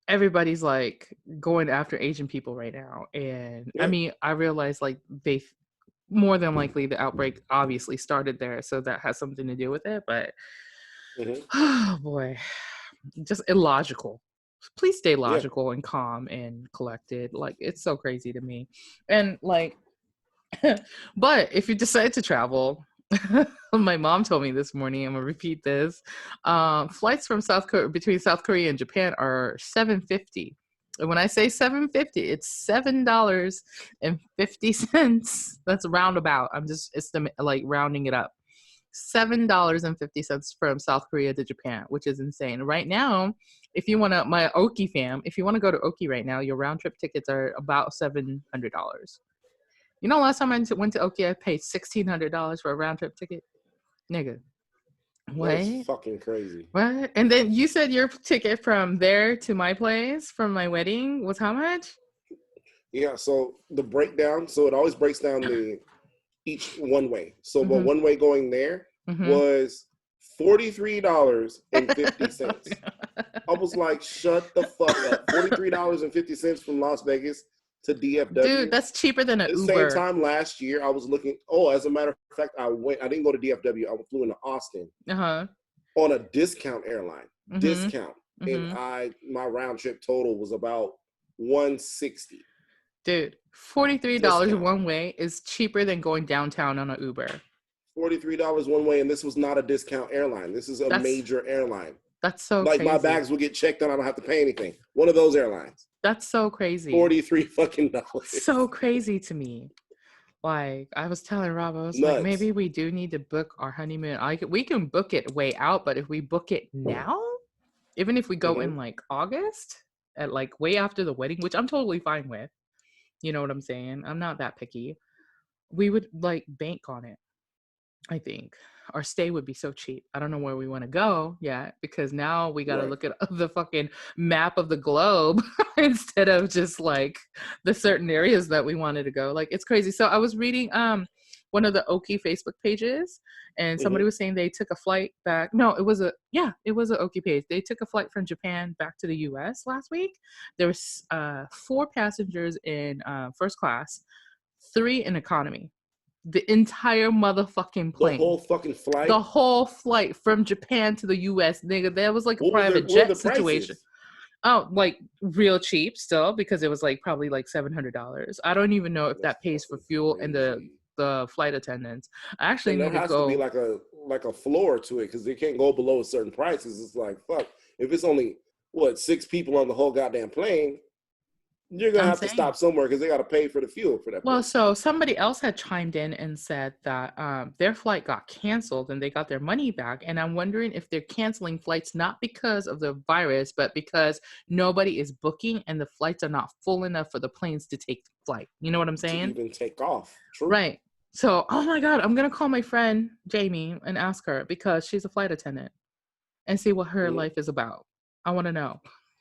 everybody's going after Asian people right now. And I mean, I realize they more than likely the outbreak obviously started there, so that has something to do with it, but oh boy, just illogical. Please stay logical and calm and collected. It's so crazy to me. And but if you decide to travel, my mom told me this morning, I'm gonna repeat this, flights from between South Korea and Japan are $7.50. And when I say $7.50, it's $7.50. That's roundabout. I'm just rounding it up. $7.50 from South Korea to Japan, which is insane. Right now, if you want to, my Oki fam, if you want to go to Oki right now, your round trip tickets are about $700. Last time I went to Oki, I paid $1,600 for a round trip ticket. Nigga. What? That's fucking crazy. What? And then you said your ticket from there to my place from my wedding was how much? Yeah, so the breakdown, so it always breaks down each one way. So but one way going there was $43.50. I was like, shut the fuck up. $43.50 from Las Vegas to DFW. Dude, that's cheaper than an Uber. At the same time last year, I was looking. Oh, as a matter of fact, I didn't go to DFW. I flew into Austin on a discount airline. Discount, and my round trip total was about $160. Dude, $43 one way is cheaper than going downtown on an Uber. $43 one way, and this was not a discount airline. This is a major airline. That's so crazy. My bags will get checked and I don't have to pay anything. One of those airlines. That's so crazy. $43 fucking. So crazy to me. I was telling Rob, I was like, maybe we do need to book our honeymoon. We can book it way out, but if we book it now, even if we go in August, at way after the wedding, which I'm totally fine with. You know what I'm saying? I'm not that picky. We would bank on it. I think our stay would be so cheap. I don't know where we want to go yet, because now we got to look at the fucking map of the globe instead of just the certain areas that we wanted to go. It's crazy. So I was reading one of the Oki Facebook pages, and somebody was saying they took a flight back. No, it was an Oki page. They took a flight from Japan back to the US last week. There was 4 passengers in first class, 3 in economy. The entire motherfucking plane. The whole fucking flight? The whole flight from Japan to the US, nigga. That was a private jet situation. Oh, like real cheap still, because it was like probably like $700. I don't even know if That's that pays for fucking fuel and crazy. the flight attendants. I actually And there need to has to be go. like a floor to it because they can't go below certain prices. It's like fuck. If it's only what 6 people on the whole goddamn plane, you're gonna I'm have to saying. stop somewhere because they got to pay for the fuel for that Well, plane. so somebody else had chimed in and said that their flight got canceled and they got their money back. And I'm wondering if they're canceling flights not because of the virus, but because nobody is booking and the flights are not full enough for the planes to take flight. You know what I'm To saying? even take off. True. Right. So, oh my God, I'm going to call my friend Jamie and ask her because she's a flight attendant and see what her Mhm. life is about. I want to know.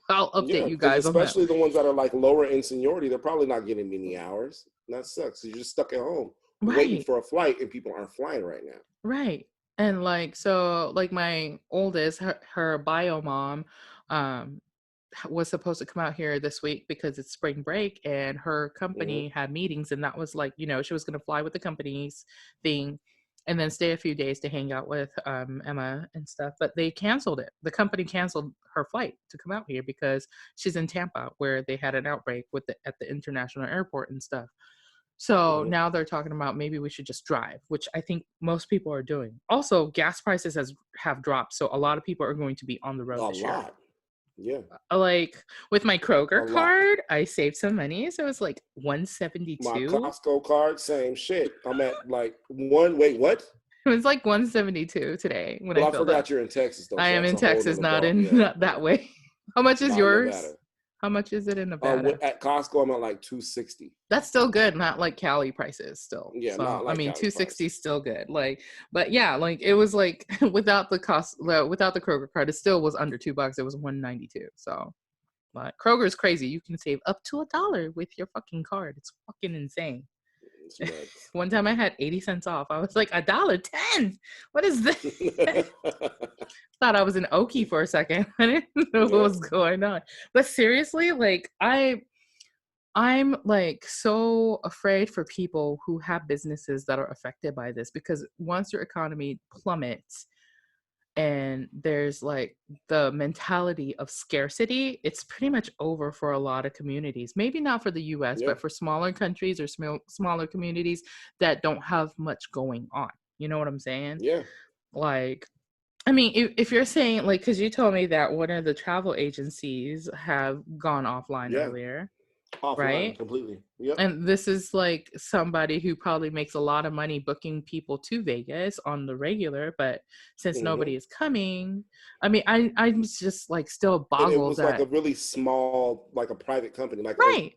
I'll update Yeah, you because guys on that. especially the ones that are like lower in seniority, they're probably not getting many hours. And that sucks. You're just stuck at home waiting Right. for a flight, and people aren't flying right now. Right. And like so like my oldest her bio mom um was supposed to come out here this week because it's spring break and her Hmm. company had meetings and that was like, she was going to fly with the company's thing and then stay a few days to hang out with Emma and stuff, but they canceled it. The company canceled her flight to come out here because she's in Tampa where they had an outbreak with at the international airport and stuff. So Hmm. now they're talking about maybe we should just drive, which I think most people are doing. Also, gas prices have dropped, so a lot of people are going to be on the road A this year. lot. Yeah, Like with my a Kroger lot. card, I saved some money, so it's like My 172. Costco card, same shit. I'm at like one. Wait, what? It was like 172 today when I Well, I filled up. forgot you're in Texas though, I so am that's in a whole Texas, nother not ball. in Yeah, not yeah. that way. How much is Not in yours? Nevada. How much is it in Nevada? At Costco, I'm at like 260. That's still good, not like Cali prices still. Yeah, So not I like mean, Cali 260 prices. is still good. Like, but yeah, like it was like without the cost, without the Kroger card, it still was under $2. It was 192. So, but Kroger is crazy. You can save up to $1 with your fucking card. It's fucking insane. It's nuts. One time I had 80 cents off. I was like, $1.10. What is this? Thought I was an Okie for a second. I didn't know what Yeah, was going on. But seriously, like I'm like so afraid for people who have businesses that are affected by this because once your economy plummets and there's like the mentality of scarcity, it's pretty much over for a lot of communities. Maybe not for the US, yeah, but for smaller countries or smaller communities that don't have much going on. You know what I'm saying? yeah, Like, I mean, if you're saying like, because you told me that one of the travel agencies have gone offline yeah. earlier, Offline right? completely. Yep. And this is like somebody who probably makes a lot of money booking people to Vegas on the regular, but since Hmm. nobody is coming, I mean, I'm just like still And it boggled was like a that really small, like a private company, like a right.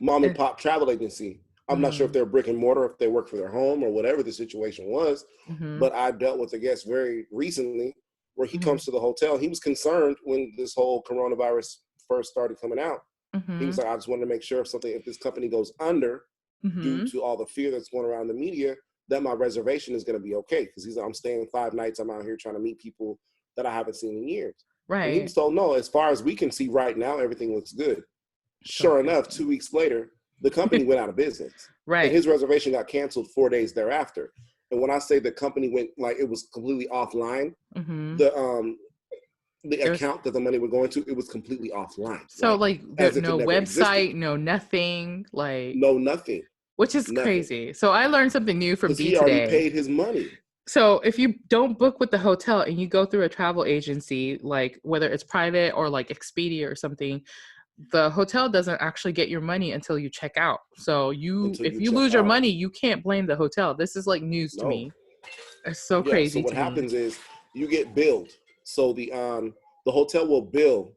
mom and And, pop travel agency. I'm not sure if mm, they're brick and mortar, if they work for their home or whatever the situation was, mm-hmm, but I dealt with a guest very recently where he mm-hmm, comes to the hotel. He was concerned when this whole coronavirus first started coming out. He mm-hmm, was like, I just wanted to make sure if this company goes under due mm-hmm. to all the fear that's going around the media, that my reservation is going to be okay. Because he's like, I'm staying 5 nights. I'm out here trying to meet people that I haven't seen in years. And he was Right. told, no, as far as we can see right now, everything looks good. So Sure enough, crazy. 2 weeks later, the company went out of business and Right. his reservation got canceled 4 days thereafter. And when I say the company went, like, it was completely offline, Mm-hmm. the um the There's account that the money was going to, it was completely offline, so like like there as if it no never existed. website, no nothing, like No, nothing, which is nothing, crazy. So I learned something new from because B he already today. paid his money. So if you don't book with the hotel and you go through a travel agency, like whether it's private or like Expedia or something, the hotel doesn't actually get your money until you check out. So Until if you you check lose your out. money, you can't blame the hotel. This is like news to No. me. It's so Yeah. So crazy what to me. happens is you get billed. So the hotel will bill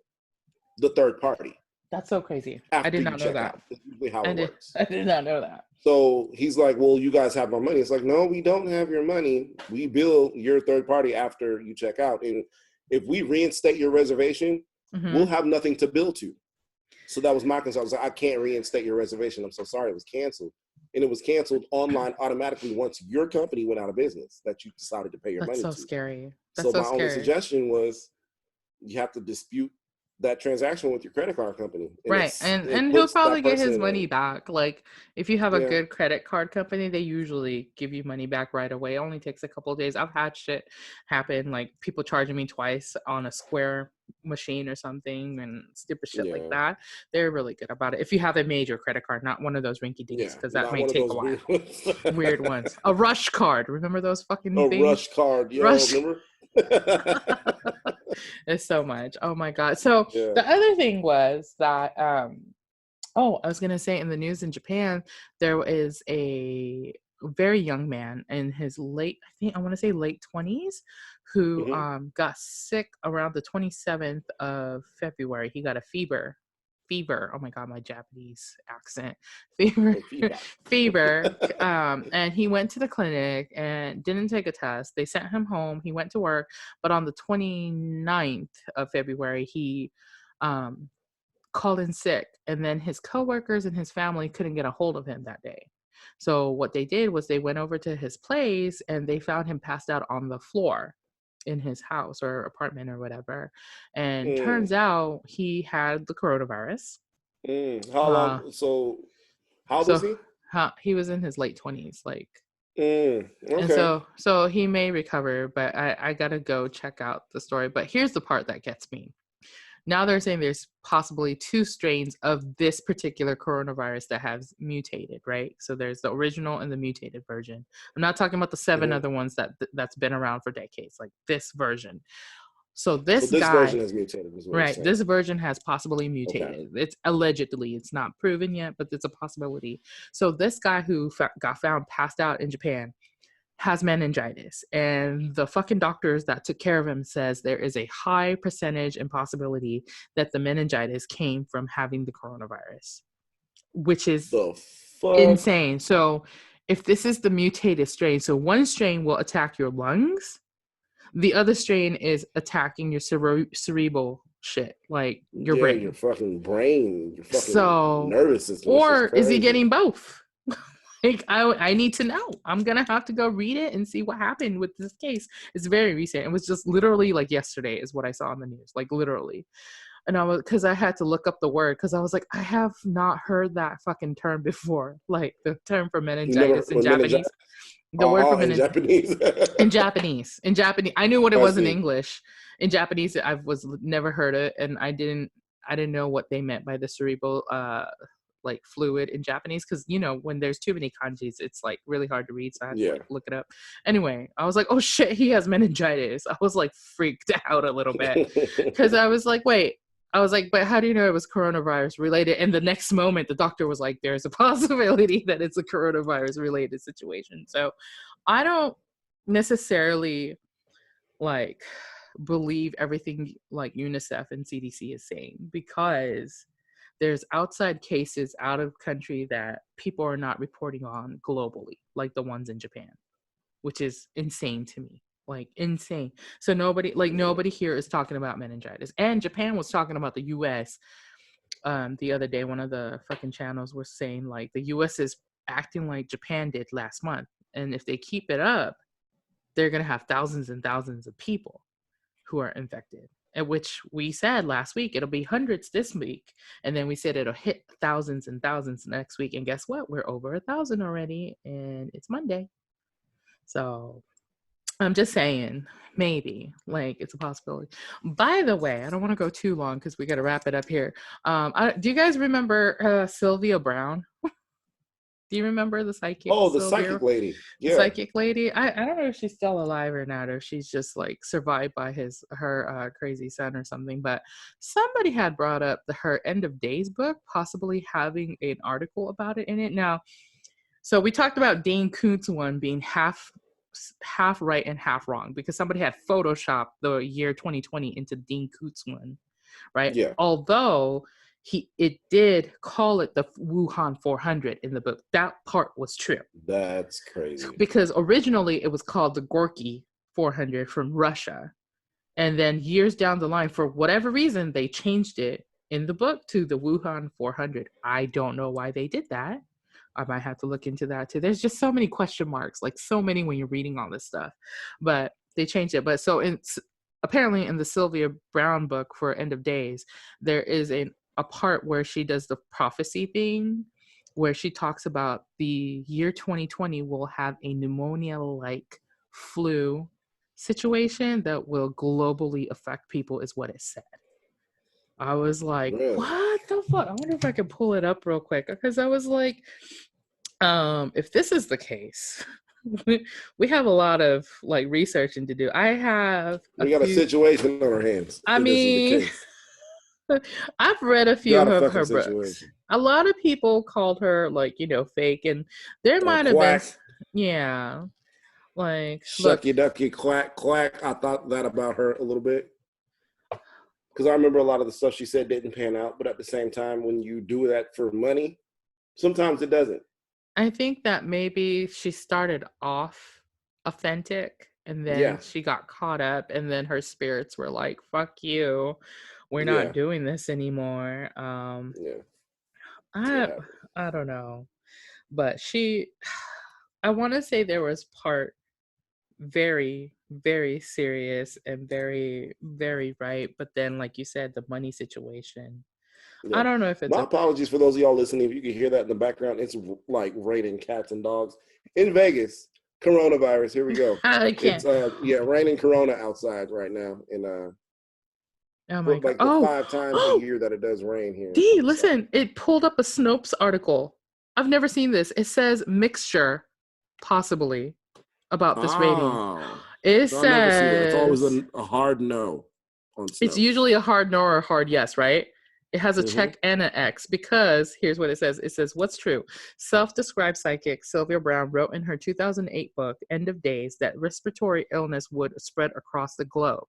the third party That's so crazy. I after did you not know check that. out. That's usually how I it did works. I did not know that. So he's like, well, you guys have my money. It's like, no, we don't have your money. We bill your third party after you check out. And if we reinstate your reservation, we'll Hmm. have nothing to bill to. So that was my concern. I was like, I can't reinstate your reservation. I'm so sorry. It was canceled. And it was canceled online automatically once your company went out of business that you decided to pay your That's money so to. scary. That's So so my only scary. suggestion was you have to dispute that transaction with your credit card company, and Right. it And he'll puts probably that get person his in money a, back. Like if you have a yeah, good credit card company, they usually give you money back right away. It only takes a couple of days. I've had shit happen, like people charging me twice on a Square machine or something and stupid shit like yeah, that. They're really good about it. If you have a major credit card, not one of those rinky dinks, yeah, because that not may one of take a those while. weird ones. Weird ones. A rush card. Remember those fucking A things? rush card, yo, Rush. remember? It's so much. Oh my God. So Yeah. the other thing was that oh, I was gonna say in the news in Japan, there is a very young man in his late, I think I want to say late 20s, who Hmm. got sick around the 27th of February. He got a fever. Fever. Oh my God, my Japanese accent. Fever. Feedback. Fever. And he went to the clinic and didn't take a test. They sent him home. He went to work, but on the 29th of February, he um called in sick, and then his coworkers and his family couldn't get a hold of him that day. So what they did was they went over to his place and they found him passed out on the floor in his house or apartment or whatever. And Mm, turns out he had the coronavirus. how Uh, long? So, how old is so he? he was in his late 20s, like, and Okay. so he may recover, but I gotta go check out the story. But here's the part that gets me. Now they're saying there's possibly 2 strains of this particular coronavirus that has mutated, right? So there's the original and the mutated version. I'm not talking about the 7 Hmm. other ones that's been around for decades, like this version. So So this this version guy, has mutated, is what you're right, saying. this version has possibly Okay. mutated. It's allegedly, it's not proven yet, but it's a possibility. So this guy who got found passed out in Japan has meningitis, and the fucking doctors that took care of him says there is a high percentage and possibility that the meningitis came from having the coronavirus, which is The fuck? insane. So if this is the mutated strain, so one strain will attack your lungs, the other strain is attacking your cerebral shit, like your Yeah, your brain. fucking brain, your fucking So, nervous system. It's just or is he crazy. getting both? Like, I need to know. I'm gonna have to go read it and see what happened with this case. It's very recent. It was just literally like yesterday is what I saw on the news, like literally. And I was, because I had to look up the word, because I was like, I have not heard that fucking term before, like the term for You never meningitis in or meningitis? Japanese. The word for In Japanese. in Japanese, I knew what it I was in see. English. In Japanese, I was never heard it, and I didn't know what they meant by the cerebral like fluid in Japanese, because when there's too many kanjis, it's like really hard to read, so I had to Yeah. like look it up. Anyway, I was like, oh shit, he has meningitis. I was like freaked out a little bit, because I was like, wait. I was like, but how do you know it was coronavirus related? And the next moment, the doctor was like, there's a possibility that it's a coronavirus related situation. So I don't necessarily like believe everything like UNICEF and CDC is saying, because there's outside cases out of country that people are not reporting on globally, like the ones in Japan, which is insane to me. Like insane. So nobody here is talking about meningitis. And Japan was talking about the US the other day. One of the fucking channels was saying like the US is acting like Japan did last month. And if they keep it up, they're gonna have thousands and thousands of people who are infected. At which we said last week it'll be hundreds this week, and then we said it'll hit thousands and thousands next week. And guess what? We're over 1,000 already, and it's Monday. So I'm just saying, maybe like it's a possibility. By the way, I don't want to go too long because we got to wrap it up here. Do you guys remember Sylvia Brown? Do you remember the psychic Oh, the Sylvia? psychic lady. The Yeah. psychic lady. I don't know if she's still alive or not, or if she's just like survived by her crazy son or something. But somebody had brought up her End of Days book, possibly having an article about it in it. Now, so we talked about Dane Koontz one being half right and half wrong, because somebody had photoshopped the year 2020 into Dane Koontz one, right? Yeah. Although it did call it the Wuhan 400 in the book. That part was true. That's crazy. Because originally it was called the Gorky 400 from Russia. And then years down the line, for whatever reason, they changed it in the book to the Wuhan 400. I don't know why they did that. I might have to look into that too. There's just so many question marks, like so many when you're reading all this stuff. But they changed it. But so apparently in the Sylvia Brown book for End of Days, there is a part where she does the prophecy thing, where she talks about the year 2020 will have a pneumonia-like flu situation that will globally affect people, is what it said. I was like, Really? what the fuck? I wonder if I can pull it up real quick, because I was like, if this is the case, we have a lot of like researching to do. I have We got a situation on our hands. I If this is the mean, case, I've read a few got a of fucking her books. situation. A lot of people called her like, fake, and there might have been, Quack, yeah, like, look, shucky ducky, quack, quack. I thought that about her a little bit. Because I remember a lot of the stuff she said didn't pan out, but at the same time, when you do that for money, sometimes it doesn't. I think that maybe she started off authentic and then she got caught up, and then her spirits were like, fuck you, we're not doing this anymore. I don't know, but I want to say there was part very, very serious and very, very right, but then like you said, the money situation, I don't know if it's my apologies for those of y'all listening. If you can hear that in the background, it's like raining cats and dogs in Vegas. Coronavirus, here we go. I can't. It's raining corona outside right now, and oh my god, like the 5 times a year that it does rain here. D, listen, it pulled up a Snopes article. I've never seen this. It says mixture, possibly, about this rating. It says, never see that. It's always a hard no on Snopes. It's usually a hard no or a hard yes, right? It has a check and an X, because here's what it says. It says, what's true? Self-described psychic Sylvia Brown wrote in her 2008 book, End of Days, that respiratory illness would spread across the globe.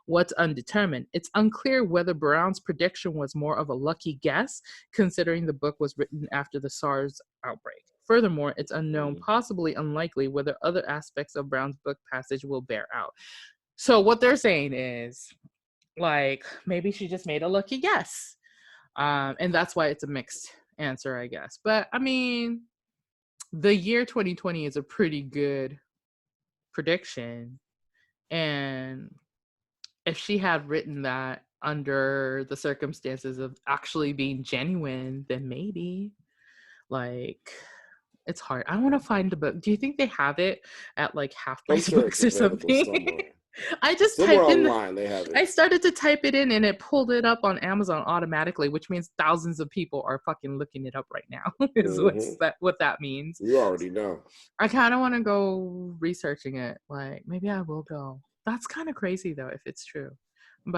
What's undetermined? It's unclear whether Brown's prediction was more of a lucky guess, considering the book was written after the SARS outbreak. Furthermore, it's unknown, possibly unlikely, whether other aspects of Brown's book passage will bear out. So what they're saying is, like, maybe she just made a lucky guess. And that's why it's a mixed answer, I guess. But I mean, the year 2020 is a pretty good prediction. And if she had written that under the circumstances of actually being genuine, then maybe, like, it's hard. I want to find the book. Do you think they have it at like Half Price Books or something? I just somewhere typed in online they have it. I started to type it in and it pulled it up on Amazon automatically, which means thousands of people are fucking looking it up right now. Is what that means. You already know. I kind of want to go researching it. Like, maybe I will go. That's kind of crazy though, if it's true. I'm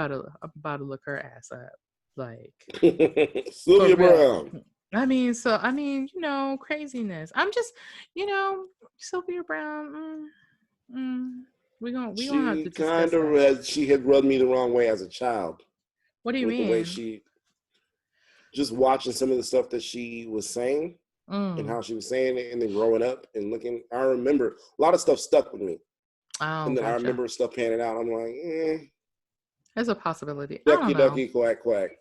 about to look her ass up. Like, Sylvia Brown. I mean, craziness. I'm just, Sylvia Brown. We gonna have to discuss that. She had rubbed me the wrong way as a child. What do you mean? The way she, just watching some of the stuff that she was saying and how she was saying it, and then growing up and looking, I remember a lot of stuff stuck with me. Oh, and then I remember stuff panning out. I'm like, there's a possibility. Ducky, ducky, quack, quack.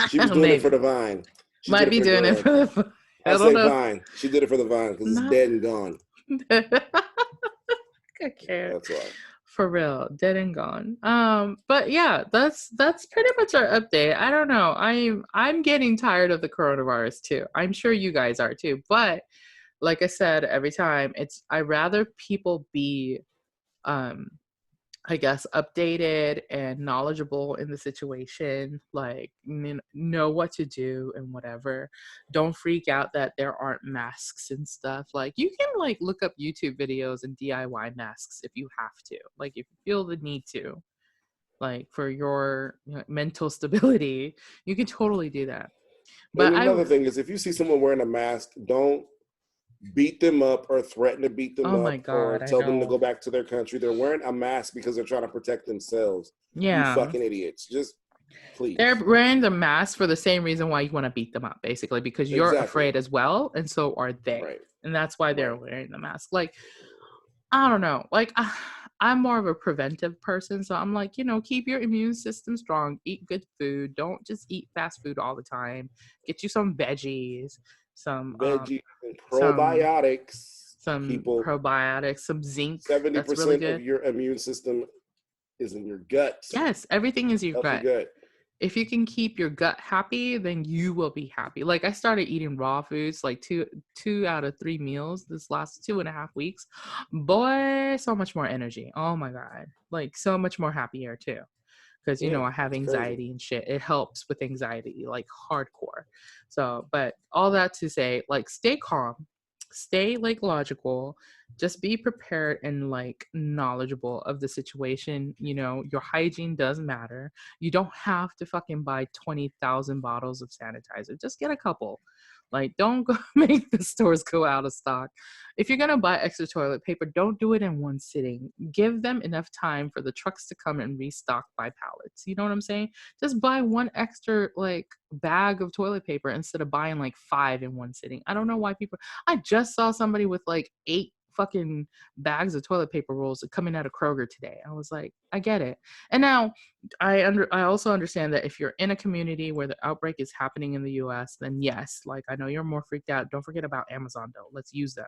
She was doing it for the vine. She might be doing it for the vine. I say vine. She did it for the vine because it's dead and gone. Okay. That's why. For real, dead and gone. But yeah, that's pretty much our update. I don't know. I'm getting tired of the coronavirus too. I'm sure you guys are too. But like I said, every time I rather people be I guess updated and knowledgeable in the situation, like know what to do and whatever. Don't freak out that there aren't masks and stuff. Like, you can like look up YouTube videos and DIY masks if you have to, like if you feel the need to, like for your mental stability, you can totally do that. But another thing is, if you see someone wearing a mask, don't beat them up or threaten to beat them up. My God, or tell them to go back to their country. They're wearing a mask because they're trying to protect themselves. Yeah. You fucking idiots. Just please. They're wearing the mask for the same reason why you want to beat them up, basically, because you're afraid as well, and so are they. Right. And that's why they're wearing the mask. Like, I don't know. Like, I'm more of a preventive person, so I'm like, keep your immune system strong. Eat good food. Don't just eat fast food all the time. Get you some veggies. Some veggies and probiotics. Some probiotics, some zinc. 70% of your immune system is in your gut. Yes, everything is your Helps gut. your gut. If you can keep your gut happy, then you will be happy. Like I started eating raw foods, like two out of 3 meals this last 2.5 weeks. Boy, so much more energy. Oh my God. Like so much more happier too. Because, you know, I have anxiety and shit. It helps with anxiety, like hardcore. So, but all that to say, like, stay calm, stay like logical, just be prepared and like knowledgeable of the situation. You know, your hygiene does matter. You don't have to fucking buy 20,000 bottles of sanitizer. Just get a couple. Like, don't go make the stores go out of stock. If you're going to buy extra toilet paper, don't do it in one sitting. Give them enough time for the trucks to come and restock by pallets. You know what I'm saying? Just buy one extra, like, bag of toilet paper instead of buying, like, 5 in one sitting. I don't know why people... I just saw somebody with, like, 8 fucking bags of toilet paper rolls coming out of Kroger today. I was like, I get it. And now I also understand that if you're in a community where the outbreak is happening in the US, then yes, like I know you're more freaked out. Don't forget about Amazon though. Let's use them.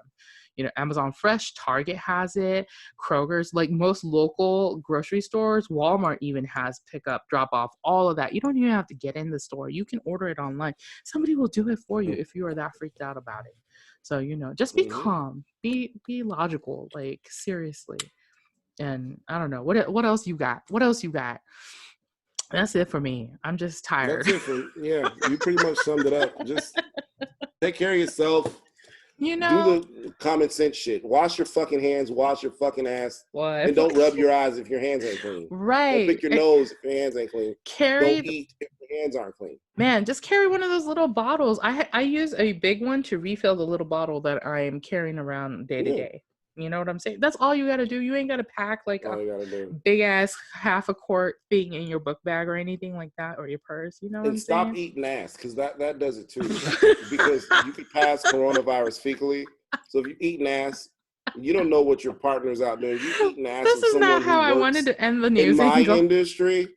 You know, Amazon Fresh, Target has it, Kroger's, like most local grocery stores, Walmart even has pickup, drop off, all of that. You don't even have to get in the store. You can order it online. Somebody will do it for you if you are that freaked out about it. So, you know, just be calm, be logical, like seriously. And I don't know, what else you got? What else you got? That's it for me. I'm just tired. That's it for, yeah, you pretty much summed it up. Just take care of yourself. You know, do the common sense shit. Wash your fucking hands, wash your fucking ass, what? And don't rub your eyes if your hands ain't clean. Right. Don't pick your nose if your hands ain't clean. Don't eat if your hands aren't clean. Man, just carry one of those little bottles. I use a big one to refill the little bottle that I am carrying around day to day. You know what I'm saying? That's all you got to do. You ain't got to pack like a big ass half a quart thing in your book bag or anything like that, or your purse. You know what I'm saying? And stop eating ass, because that does it too. Because you could pass coronavirus fecally. So if you're eating ass, you don't know what your partner's out there. You eating ass. This is not how I wanted to end the news. In my industry,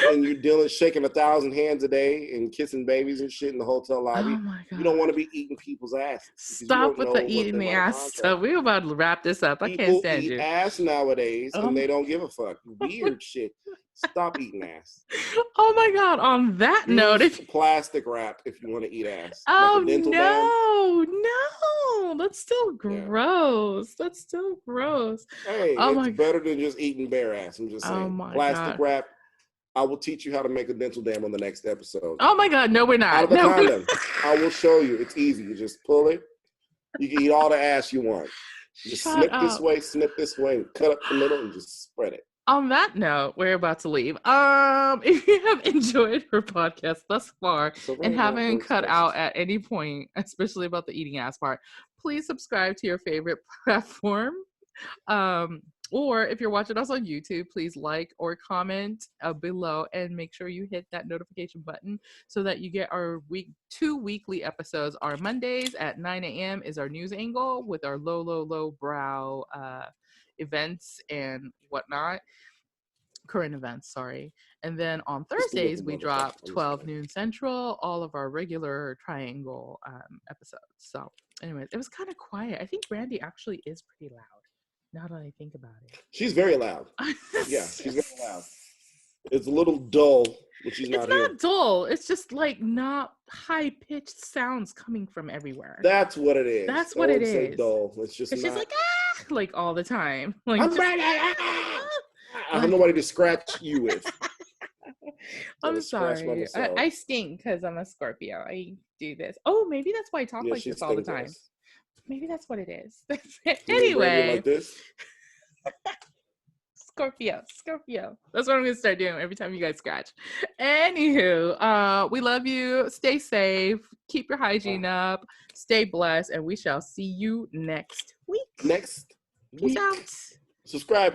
and you're shaking 1,000 hands a day and kissing babies and shit in the hotel lobby. Oh my God. You don't want to be eating people's ass. Stop with the eating the ass stuff. We're about to wrap this up. I can't stand you. People eat ass nowadays and they don't give a fuck. Weird shit. Stop eating ass. Oh my God. On that note, plastic wrap if you want to eat ass. Oh like no, that's still gross. Yeah. That's still gross. Hey, it's better than just eating bare ass. I'm just saying. Plastic wrap. I will teach you how to make a dental dam on the next episode. Oh my God, no, we're not. Out of the condom. I will show you. It's easy. You just pull it. You can eat all the ass you want. Just snip this way, and cut up the middle and just spread it. On that note, we're about to leave. If you have enjoyed our podcast thus far and haven't cut out at any point, especially about the eating ass part, please subscribe to your favorite platform. Or if you're watching us on YouTube, please like or comment below and make sure you hit that notification button so that you get our 2 weekly episodes. Our Mondays at 9 a.m. is our NewsAngl with our low brow events and whatnot. Current events, sorry. And then on Thursdays, we drop 12 noon Central, all of our regular Triangle episodes. So anyways, it was kind of quiet. I think Brandy actually is pretty loud. Now that I think about it. She's very loud. Yeah, she's very loud. It's a little dull, but she's not here. It's not dull. It's just like not high-pitched sounds coming from everywhere. That's what it is. That's what it is. Say dull. It's just she's like all the time. Like I'm ready. I have nobody to scratch you with. I'm sorry. I stink because I'm a Scorpio. I do this. Oh, maybe that's why I talk like this all the time. Maybe that's what it is. Anyway. Like this? Scorpio. That's what I'm going to start doing every time you guys scratch. Anywho, we love you. Stay safe. Keep your hygiene up. Stay blessed. And we shall see you next week. Peace out. Subscribe.